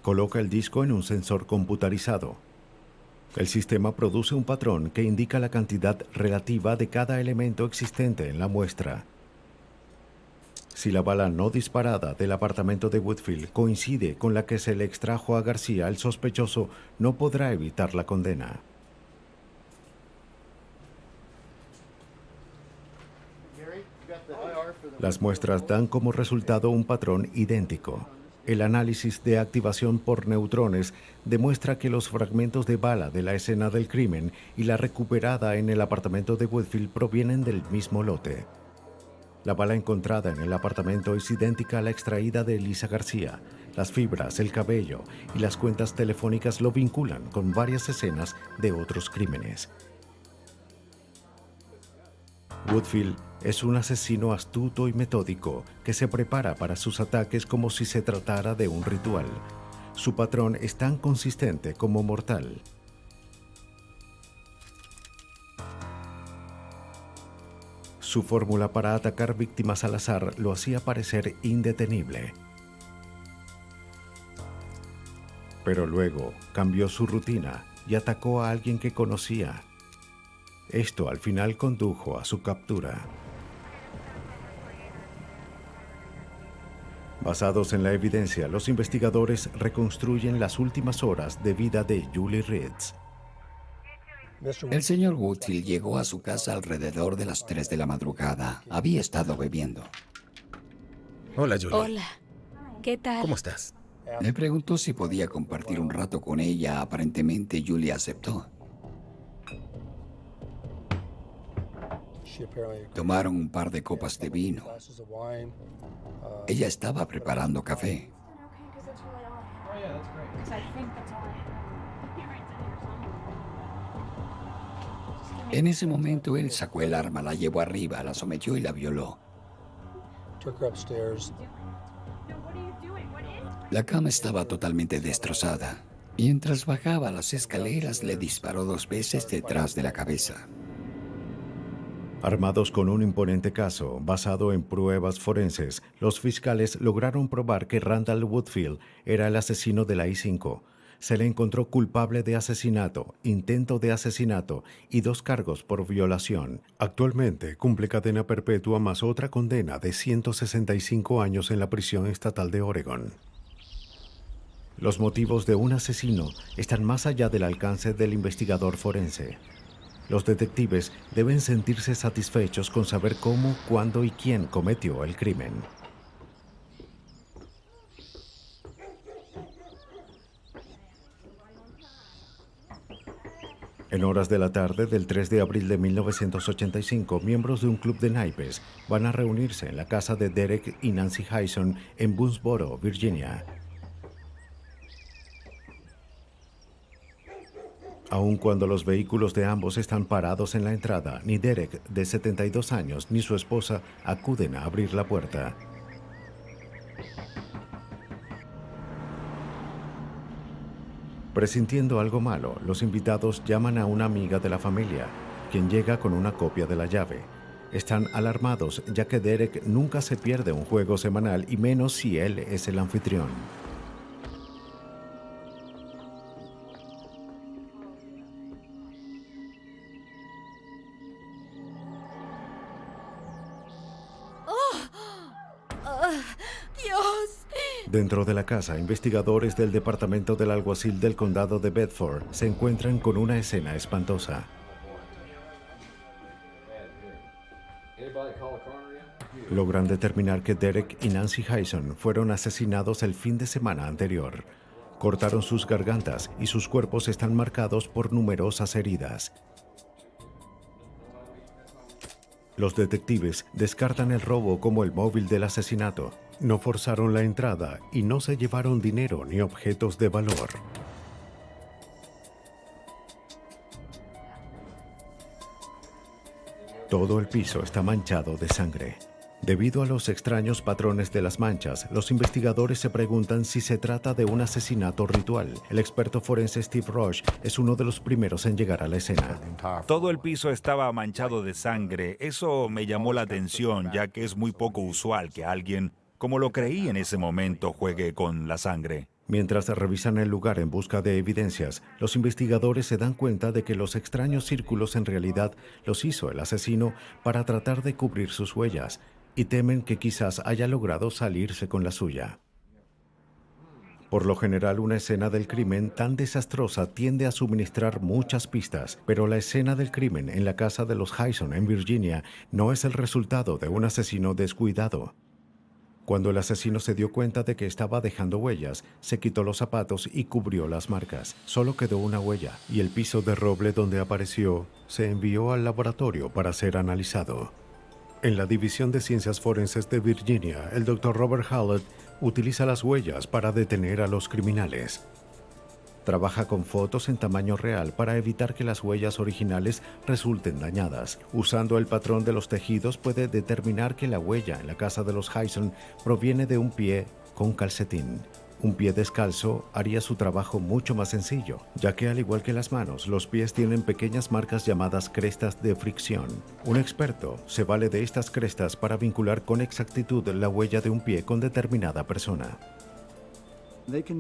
Coloca el disco en un sensor computarizado. El sistema produce un patrón que indica la cantidad relativa de cada elemento existente en la muestra. Si la bala no disparada del apartamento de Woodfield coincide con la que se le extrajo a García, el sospechoso no podrá evitar la condena. Las muestras dan como resultado un patrón idéntico. El análisis de activación por neutrones demuestra que los fragmentos de bala de la escena del crimen y la recuperada en el apartamento de Woodfield provienen del mismo lote. La bala encontrada en el apartamento es idéntica a la extraída de Elisa García. Las fibras, el cabello y las cuentas telefónicas lo vinculan con varias escenas de otros crímenes. Woodfield es un asesino astuto y metódico que se prepara para sus ataques como si se tratara de un ritual. Su patrón es tan consistente como mortal. Su fórmula para atacar víctimas al azar lo hacía parecer indetenible. Pero luego cambió su rutina y atacó a alguien que conocía. Esto al final condujo a su captura. Basados en la evidencia, los investigadores reconstruyen las últimas horas de vida de Julie Ritz. El señor Woodfield llegó a su casa alrededor de las 3 de la madrugada. Había estado bebiendo. Hola, Julie. Hola. ¿Qué tal? ¿Cómo estás? Le preguntó si podía compartir un rato con ella. Aparentemente, Julie aceptó. Tomaron un par de copas de vino. Ella estaba preparando café. En ese momento, él sacó el arma, la llevó arriba, la sometió y la violó. La cama estaba totalmente destrozada. Mientras bajaba las escaleras, le disparó 2 veces detrás de la cabeza. Armados con un imponente caso basado en pruebas forenses, los fiscales lograron probar que Randall Woodfield era el asesino de la I-5. Se le encontró culpable de asesinato, intento de asesinato y 2 cargos por violación. Actualmente cumple cadena perpetua más otra condena de 165 años en la prisión estatal de Oregon. Los motivos de un asesino están más allá del alcance del investigador forense. Los detectives deben sentirse satisfechos con saber cómo, cuándo y quién cometió el crimen. En horas de la tarde del 3 de abril de 1985, miembros de un club de naipes van a reunirse en la casa de Derek y Nancy Hyson en Boonesboro, Virginia. Aun cuando los vehículos de ambos están parados en la entrada, ni Derek, de 72 años, ni su esposa acuden a abrir la puerta. Presintiendo algo malo, los invitados llaman a una amiga de la familia, quien llega con una copia de la llave. Están alarmados, ya que Derek nunca se pierde un juego semanal, y menos si él es el anfitrión. ¡Dios! Dentro de la casa, investigadores del Departamento del Alguacil del Condado de Bedford se encuentran con una escena espantosa. Logran determinar que Derek y Nancy Hyson fueron asesinados el fin de semana anterior. Cortaron sus gargantas y sus cuerpos están marcados por numerosas heridas. Los detectives descartan el robo como el móvil del asesinato. No forzaron la entrada y no se llevaron dinero ni objetos de valor. Todo el piso está manchado de sangre. Debido a los extraños patrones de las manchas, los investigadores se preguntan si se trata de un asesinato ritual. El experto forense Steve Rush es uno de los primeros en llegar a la escena. Todo el piso estaba manchado de sangre. Eso me llamó la atención, ya que es muy poco usual que alguien, como lo creí en ese momento, juegue con la sangre. Mientras revisan el lugar en busca de evidencias, los investigadores se dan cuenta de que los extraños círculos en realidad los hizo el asesino para tratar de cubrir sus huellas, y temen que quizás haya logrado salirse con la suya. Por lo general, una escena del crimen tan desastrosa tiende a suministrar muchas pistas, pero la escena del crimen en la casa de los Hyson en Virginia no es el resultado de un asesino descuidado. Cuando el asesino se dio cuenta de que estaba dejando huellas, se quitó los zapatos y cubrió las marcas. Solo quedó una huella, y el piso de roble donde apareció se envió al laboratorio para ser analizado. En la División de Ciencias Forenses de Virginia, el Dr. Robert Hallett utiliza las huellas para detener a los criminales. Trabaja con fotos en tamaño real para evitar que las huellas originales resulten dañadas. Usando el patrón de los tejidos, puede determinar que la huella en la casa de los Hyson proviene de un pie con calcetín. Un pie descalzo haría su trabajo mucho más sencillo, ya que al igual que las manos, los pies tienen pequeñas marcas llamadas crestas de fricción. Un experto se vale de estas crestas para vincular con exactitud la huella de un pie con determinada persona.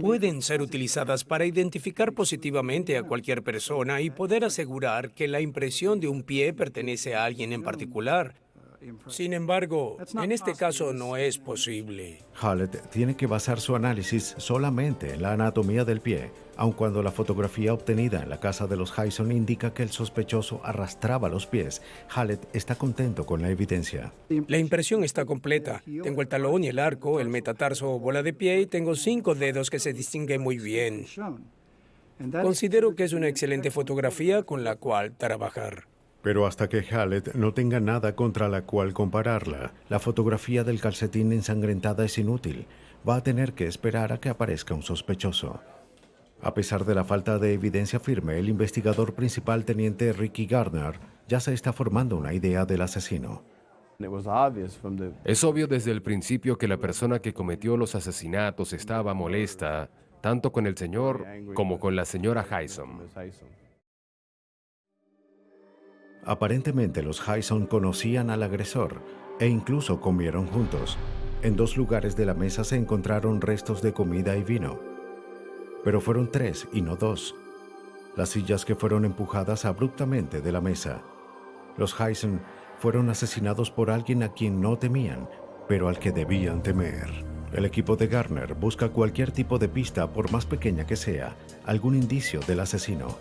Pueden ser utilizadas para identificar positivamente a cualquier persona y poder asegurar que la impresión de un pie pertenece a alguien en particular. Sin embargo, en este caso no es posible. Hallett tiene que basar su análisis solamente en la anatomía del pie, aun cuando la fotografía obtenida en la casa de los Hyson indica que el sospechoso arrastraba los pies. Hallett está contento con la evidencia. La impresión está completa. Tengo el talón y el arco, el metatarso o bola de pie y tengo 5 dedos que se distinguen muy bien. Considero que es una excelente fotografía con la cual trabajar. Pero hasta que Hallett no tenga nada contra la cual compararla, la fotografía del calcetín ensangrentada es inútil. Va a tener que esperar a que aparezca un sospechoso. A pesar de la falta de evidencia firme, el investigador principal, teniente Ricky Gardner, ya se está formando una idea del asesino. Es obvio desde el principio que la persona que cometió los asesinatos estaba molesta, tanto con el señor como con la señora Hyson. Aparentemente los Hyson conocían al agresor e incluso comieron juntos. En 2 lugares de la mesa se encontraron restos de comida y vino. Pero fueron 3 y no 2. Las sillas que fueron empujadas abruptamente de la mesa. Los Hyson fueron asesinados por alguien a quien no temían, pero al que debían temer. El equipo de Gardner busca cualquier tipo de pista, por más pequeña que sea, algún indicio del asesino.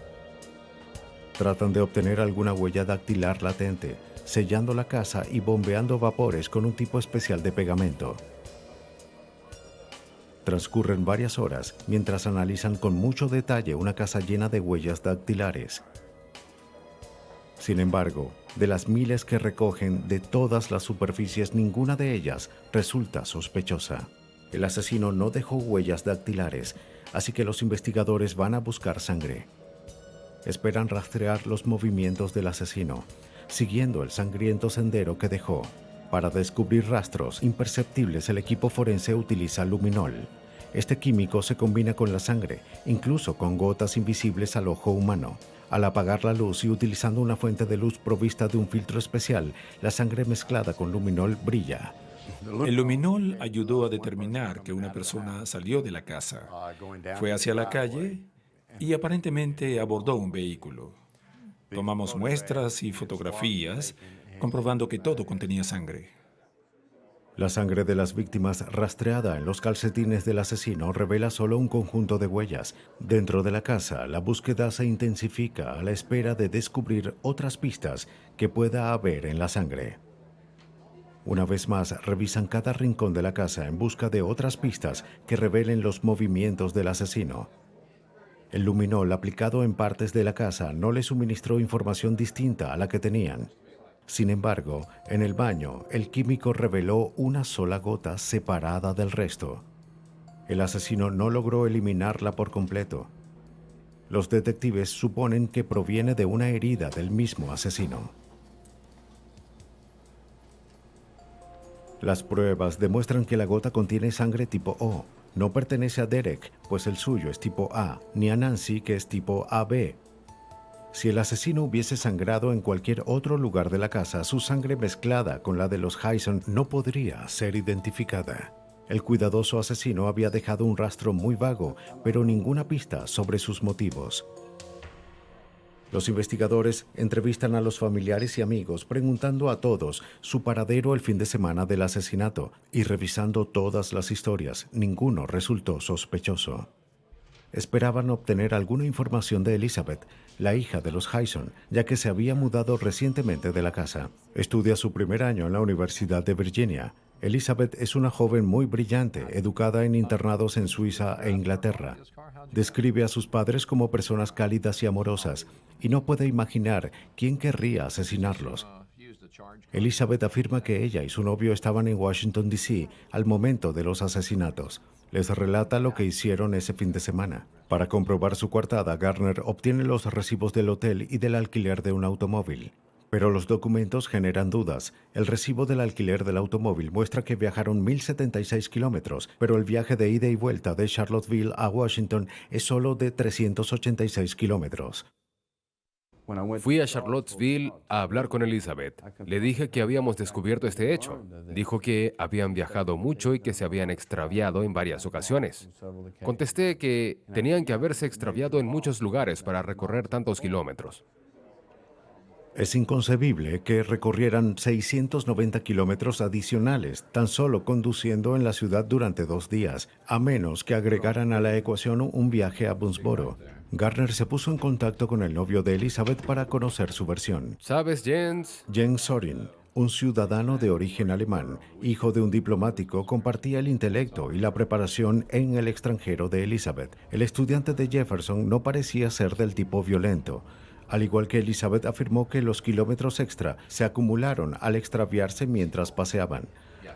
Tratan de obtener alguna huella dactilar latente, sellando la casa y bombeando vapores con un tipo especial de pegamento. Transcurren varias horas mientras analizan con mucho detalle una casa llena de huellas dactilares. Sin embargo, de las miles que recogen de todas las superficies, ninguna de ellas resulta sospechosa. El asesino no dejó huellas dactilares, así que los investigadores van a buscar sangre. Esperan rastrear los movimientos del asesino, siguiendo el sangriento sendero que dejó. Para descubrir rastros imperceptibles, el equipo forense utiliza luminol. Este químico se combina con la sangre, incluso con gotas invisibles al ojo humano. Al apagar la luz y utilizando una fuente de luz provista de un filtro especial, la sangre mezclada con luminol brilla. El luminol ayudó a determinar que una persona salió de la casa, fue hacia la calle y aparentemente abordó un vehículo. Tomamos muestras y fotografías, comprobando que todo contenía sangre. La sangre de las víctimas rastreada en los calcetines del asesino revela solo un conjunto de huellas. Dentro de la casa, la búsqueda se intensifica a la espera de descubrir otras pistas que pueda haber en la sangre. Una vez más, revisan cada rincón de la casa en busca de otras pistas que revelen los movimientos del asesino. El luminol aplicado en partes de la casa no le suministró información distinta a la que tenían. Sin embargo, en el baño, el químico reveló una sola gota separada del resto. El asesino no logró eliminarla por completo. Los detectives suponen que proviene de una herida del mismo asesino. Las pruebas demuestran que la gota contiene sangre tipo O. No pertenece a Derek, pues el suyo es tipo A, ni a Nancy, que es tipo AB. Si el asesino hubiese sangrado en cualquier otro lugar de la casa, su sangre mezclada con la de los Hyson no podría ser identificada. El cuidadoso asesino había dejado un rastro muy vago, pero ninguna pista sobre sus motivos. Los investigadores entrevistan a los familiares y amigos, preguntando a todos su paradero el fin de semana del asesinato y revisando todas las historias. Ninguno resultó sospechoso. Esperaban obtener alguna información de Elizabeth, la hija de los Hyson, ya que se había mudado recientemente de la casa. Estudia su primer año en la Universidad de Virginia. Elizabeth es una joven muy brillante, educada en internados en Suiza e Inglaterra. Describe a sus padres como personas cálidas y amorosas, y no puede imaginar quién querría asesinarlos. Elizabeth afirma que ella y su novio estaban en Washington, D.C. al momento de los asesinatos. Les relata lo que hicieron ese fin de semana. Para comprobar su coartada, Garner obtiene los recibos del hotel y del alquiler de un automóvil. Pero los documentos generan dudas. El recibo del alquiler del automóvil muestra que viajaron 1.076 kilómetros, pero el viaje de ida y vuelta de Charlottesville a Washington es solo de 386 kilómetros. Fui a Charlottesville a hablar con Elizabeth. Le dije que habíamos descubierto este hecho. Dijo que habían viajado mucho y que se habían extraviado en varias ocasiones. Contesté que tenían que haberse extraviado en muchos lugares para recorrer tantos kilómetros. Es inconcebible que recorrieran 690 kilómetros adicionales tan solo conduciendo en la ciudad durante 2 días, a menos que agregaran a la ecuación un viaje a Boonesboro. Garner se puso en contacto con el novio de Elizabeth para conocer su versión. ¿Sabes, Jens? Jens Sorin, un ciudadano de origen alemán, hijo de un diplomático, compartía el intelecto y la preparación en el extranjero de Elizabeth. El estudiante de Jefferson no parecía ser del tipo violento. Al igual que Elizabeth, afirmó que los kilómetros extra se acumularon al extraviarse mientras paseaban.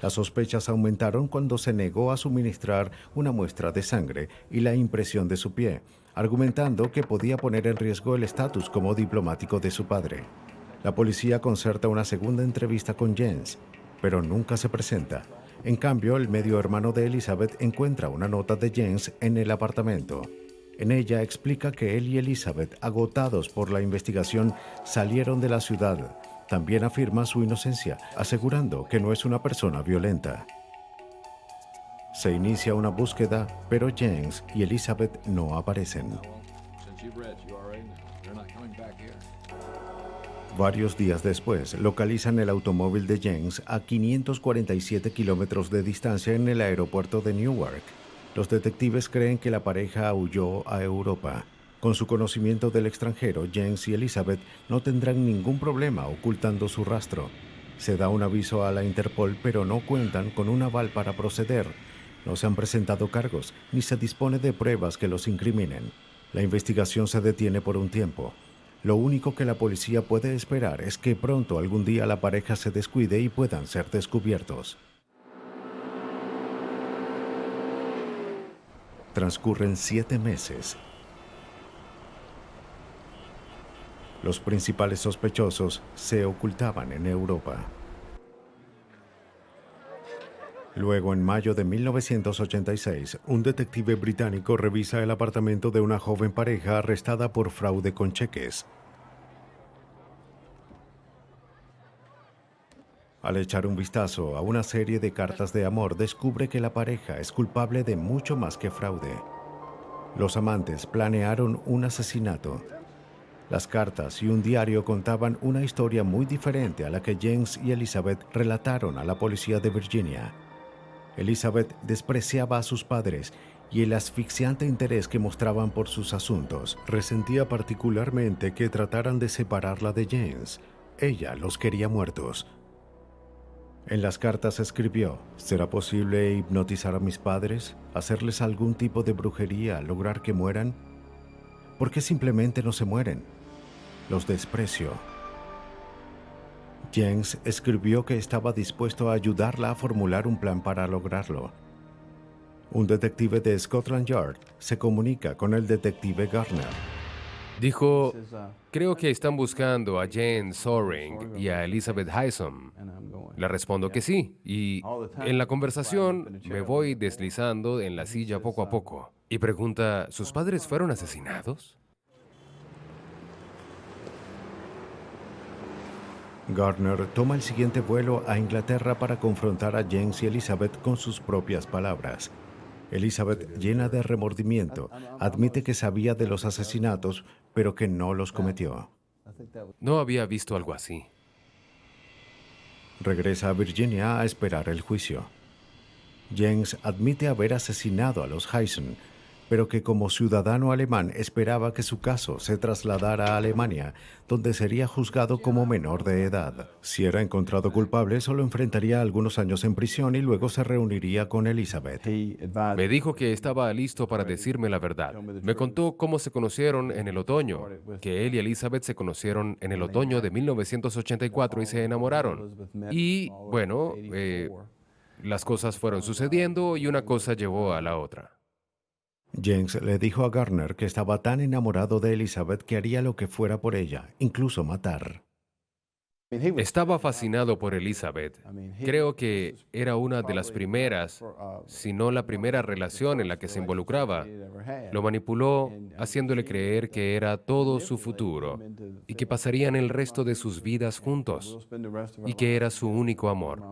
Las sospechas aumentaron cuando se negó a suministrar una muestra de sangre y la impresión de su pie, argumentando que podía poner en riesgo el estatus como diplomático de su padre. La policía concerta una segunda entrevista con Jens, pero nunca se presenta. En cambio, el medio hermano de Elizabeth encuentra una nota de Jens en el apartamento. En ella explica que él y Elizabeth, agotados por la investigación, salieron de la ciudad. También afirma su inocencia, asegurando que no es una persona violenta. Se inicia una búsqueda, pero Jens y Elizabeth no aparecen. Varios días después, localizan el automóvil de Jens a 547 kilómetros de distancia en el aeropuerto de Newark. Los detectives creen que la pareja huyó a Europa. Con su conocimiento del extranjero, Jens y Elizabeth no tendrán ningún problema ocultando su rastro. Se da un aviso a la Interpol, pero no cuentan con un aval para proceder. No se han presentado cargos, ni se dispone de pruebas que los incriminen. La investigación se detiene por un tiempo. Lo único que la policía puede esperar es que pronto algún día la pareja se descuide y puedan ser descubiertos. Transcurren 7 meses. Los principales sospechosos se ocultaban en Europa. Luego, en mayo de 1986, un detective británico revisa el apartamento de una joven pareja arrestada por fraude con cheques. Al echar un vistazo a una serie de cartas de amor, descubre que la pareja es culpable de mucho más que fraude. Los amantes planearon un asesinato. Las cartas y un diario contaban una historia muy diferente a la que James y Elizabeth relataron a la policía de Virginia. Elizabeth despreciaba a sus padres y el asfixiante interés que mostraban por sus asuntos. Resentía particularmente que trataran de separarla de James. Ella los quería muertos. En las cartas escribió: ¿será posible hipnotizar a mis padres? ¿Hacerles algún tipo de brujería? ¿Lograr que mueran? ¿Por qué simplemente no se mueren? Los desprecio. James escribió que estaba dispuesto a ayudarla a formular un plan para lograrlo. Un detective de Scotland Yard se comunica con el detective Gardner. Dijo, creo que están buscando a Jane Soring y a Elizabeth Hyson. Le respondo que sí, y en la conversación me voy deslizando en la silla poco a poco. Y pregunta, ¿sus padres fueron asesinados? Gardner toma el siguiente vuelo a Inglaterra para confrontar a James y Elizabeth con sus propias palabras. Elizabeth, llena de remordimiento, admite que sabía de los asesinatos, pero que no los cometió. No había visto algo así. Regresa a Virginia a esperar el juicio. James admite haber asesinado a los Hyson, pero que como ciudadano alemán esperaba que su caso se trasladara a Alemania, donde sería juzgado como menor de edad. Si era encontrado culpable, solo enfrentaría algunos años en prisión y luego se reuniría con Elizabeth. Me dijo que estaba listo para decirme la verdad. Me contó cómo se conocieron en el otoño, que él y Elizabeth se conocieron en el otoño de 1984 y se enamoraron. Y, bueno, las cosas fueron sucediendo y una cosa llevó a la otra. James le dijo a Gardner que estaba tan enamorado de Elizabeth que haría lo que fuera por ella, incluso matar. Estaba fascinado por Elizabeth. Creo que era una de las primeras, si no la primera relación en la que se involucraba. Lo manipuló, haciéndole creer que era todo su futuro y que pasarían el resto de sus vidas juntos y que era su único amor.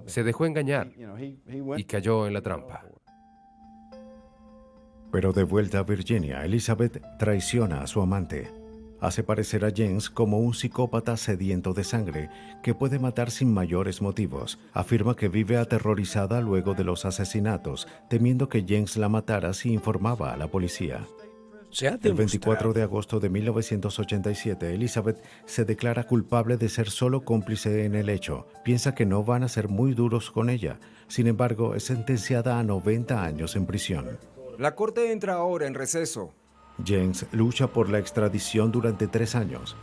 Se dejó engañar y cayó en la trampa. Pero de vuelta a Virginia, Elizabeth traiciona a su amante. Hace parecer a James como un psicópata sediento de sangre que puede matar sin mayores motivos. Afirma que vive aterrorizada luego de los asesinatos, temiendo que James la matara si informaba a la policía. El 24 de agosto de 1987, Elizabeth se declara culpable de ser solo cómplice en el hecho. Piensa que no van a ser muy duros con ella. Sin embargo, es sentenciada a 90 años en prisión. La corte entra ahora en receso. James lucha por la extradición durante 3 años,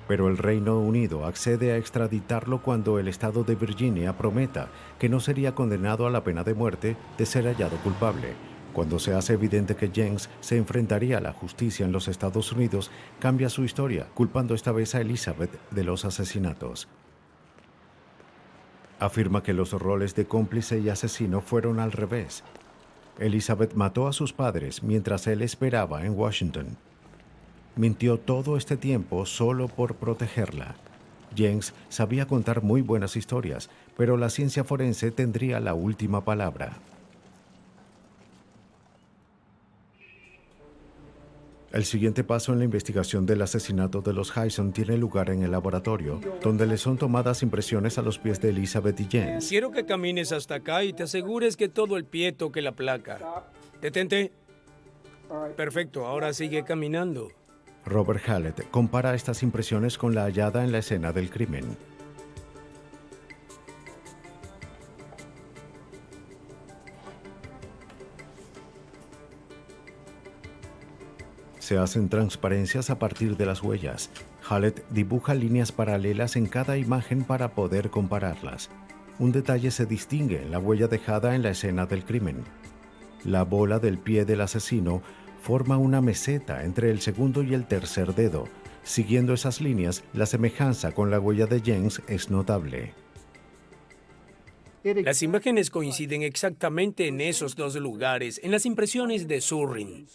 pero el Reino Unido accede a extraditarlo cuando el estado de Virginia prometa que no sería condenado a la pena de muerte de ser hallado culpable. Cuando se hace evidente que James se enfrentaría a la justicia en los Estados Unidos, cambia su historia, culpando esta vez a Elizabeth de los asesinatos. Afirma que los roles de cómplice y asesino fueron al revés. Elizabeth mató a sus padres mientras él esperaba en Washington. Mintió todo este tiempo solo por protegerla. James sabía contar muy buenas historias, pero la ciencia forense tendría la última palabra. El siguiente paso en la investigación del asesinato de los Hyson tiene lugar en el laboratorio, donde le son tomadas impresiones a los pies de Elizabeth y James. Quiero que camines hasta acá y te asegures que todo el pie toque la placa. Detente. Perfecto, ahora sigue caminando. Robert Hallett compara estas impresiones con la hallada en la escena del crimen. Se hacen transparencias a partir de las huellas. Hallett dibuja líneas paralelas en cada imagen para poder compararlas. Un detalle se distingue en la huella dejada en la escena del crimen. La bola del pie del asesino forma una meseta entre el segundo y el tercer dedo, Siguiendo esas líneas, la semejanza con la huella de Jens es notable. Las imágenes coinciden exactamente en esos dos lugares, en las impresiones de Sorin.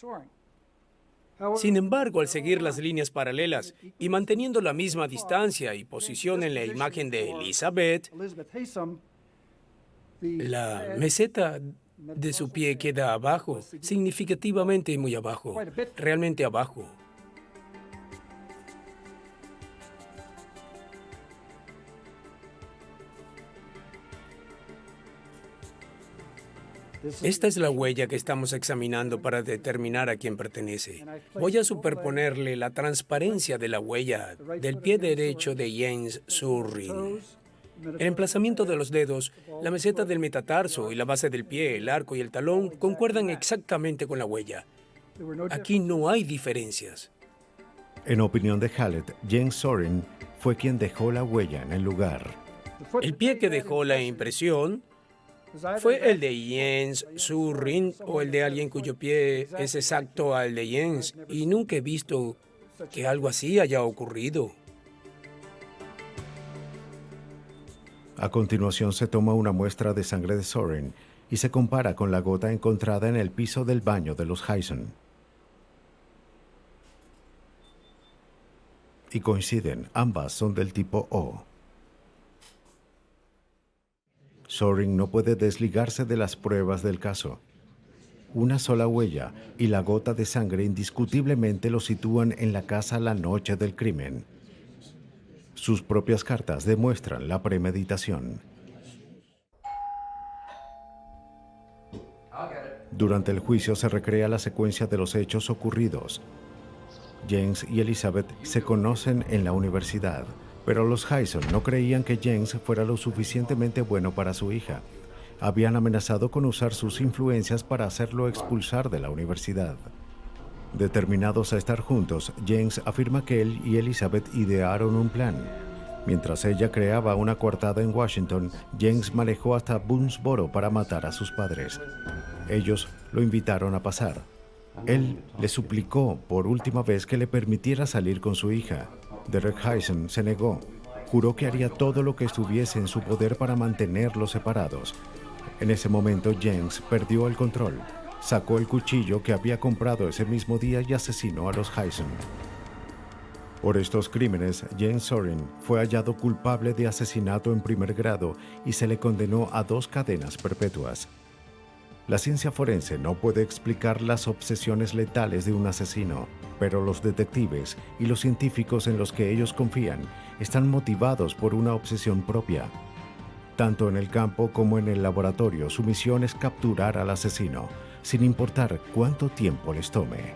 Sin embargo, al seguir las líneas paralelas y manteniendo la misma distancia y posición en la imagen de Elizabeth, la meseta de su pie queda abajo, significativamente muy abajo, realmente abajo. Esta es la huella que estamos examinando para determinar a quién pertenece. Voy a superponerle la transparencia de la huella del pie derecho de Jens Sorin. El emplazamiento de los dedos, la meseta del metatarso y la base del pie, el arco y el talón concuerdan exactamente con la huella. Aquí no hay diferencias. En opinión de Hallett, Jens Sorin fue quien dejó la huella en el lugar. El pie que dejó la impresión fue el de Jens Sorin o el de alguien cuyo pie es exacto al de Jens, y nunca he visto que algo así haya ocurrido. A continuación se toma una muestra de sangre de Sorin y se compara con la gota encontrada en el piso del baño de los Hyson. Y coinciden, ambas son del tipo O. Sorin no puede desligarse de las pruebas del caso. Una sola huella y la gota de sangre indiscutiblemente lo sitúan en la casa la noche del crimen. Sus propias cartas demuestran la premeditación. Durante el juicio se recrea la secuencia de los hechos ocurridos. Jens y Elizabeth se conocen en la universidad, pero los Hyson no creían que Jens fuera lo suficientemente bueno para su hija. Habían amenazado con usar sus influencias para hacerlo expulsar de la universidad. Determinados a estar juntos, Jens afirma que él y Elizabeth idearon un plan. Mientras ella creaba una coartada en Washington, Jens manejó hasta Boonesboro para matar a sus padres. Ellos lo invitaron a pasar. Él le suplicó por última vez que le permitiera salir con su hija. Derek Hyson se negó. Juró que haría todo lo que estuviese en su poder para mantenerlos separados. En ese momento, Jens perdió el control. Sacó el cuchillo que había comprado ese mismo día y asesinó a los Hyson. Por estos crímenes, Jens Sorin fue hallado culpable de asesinato en primer grado y se le condenó a 2 cadenas perpetuas. La ciencia forense no puede explicar las obsesiones letales de un asesino, pero los detectives y los científicos en los que ellos confían están motivados por una obsesión propia. Tanto en el campo como en el laboratorio, su misión es capturar al asesino, sin importar cuánto tiempo les tome.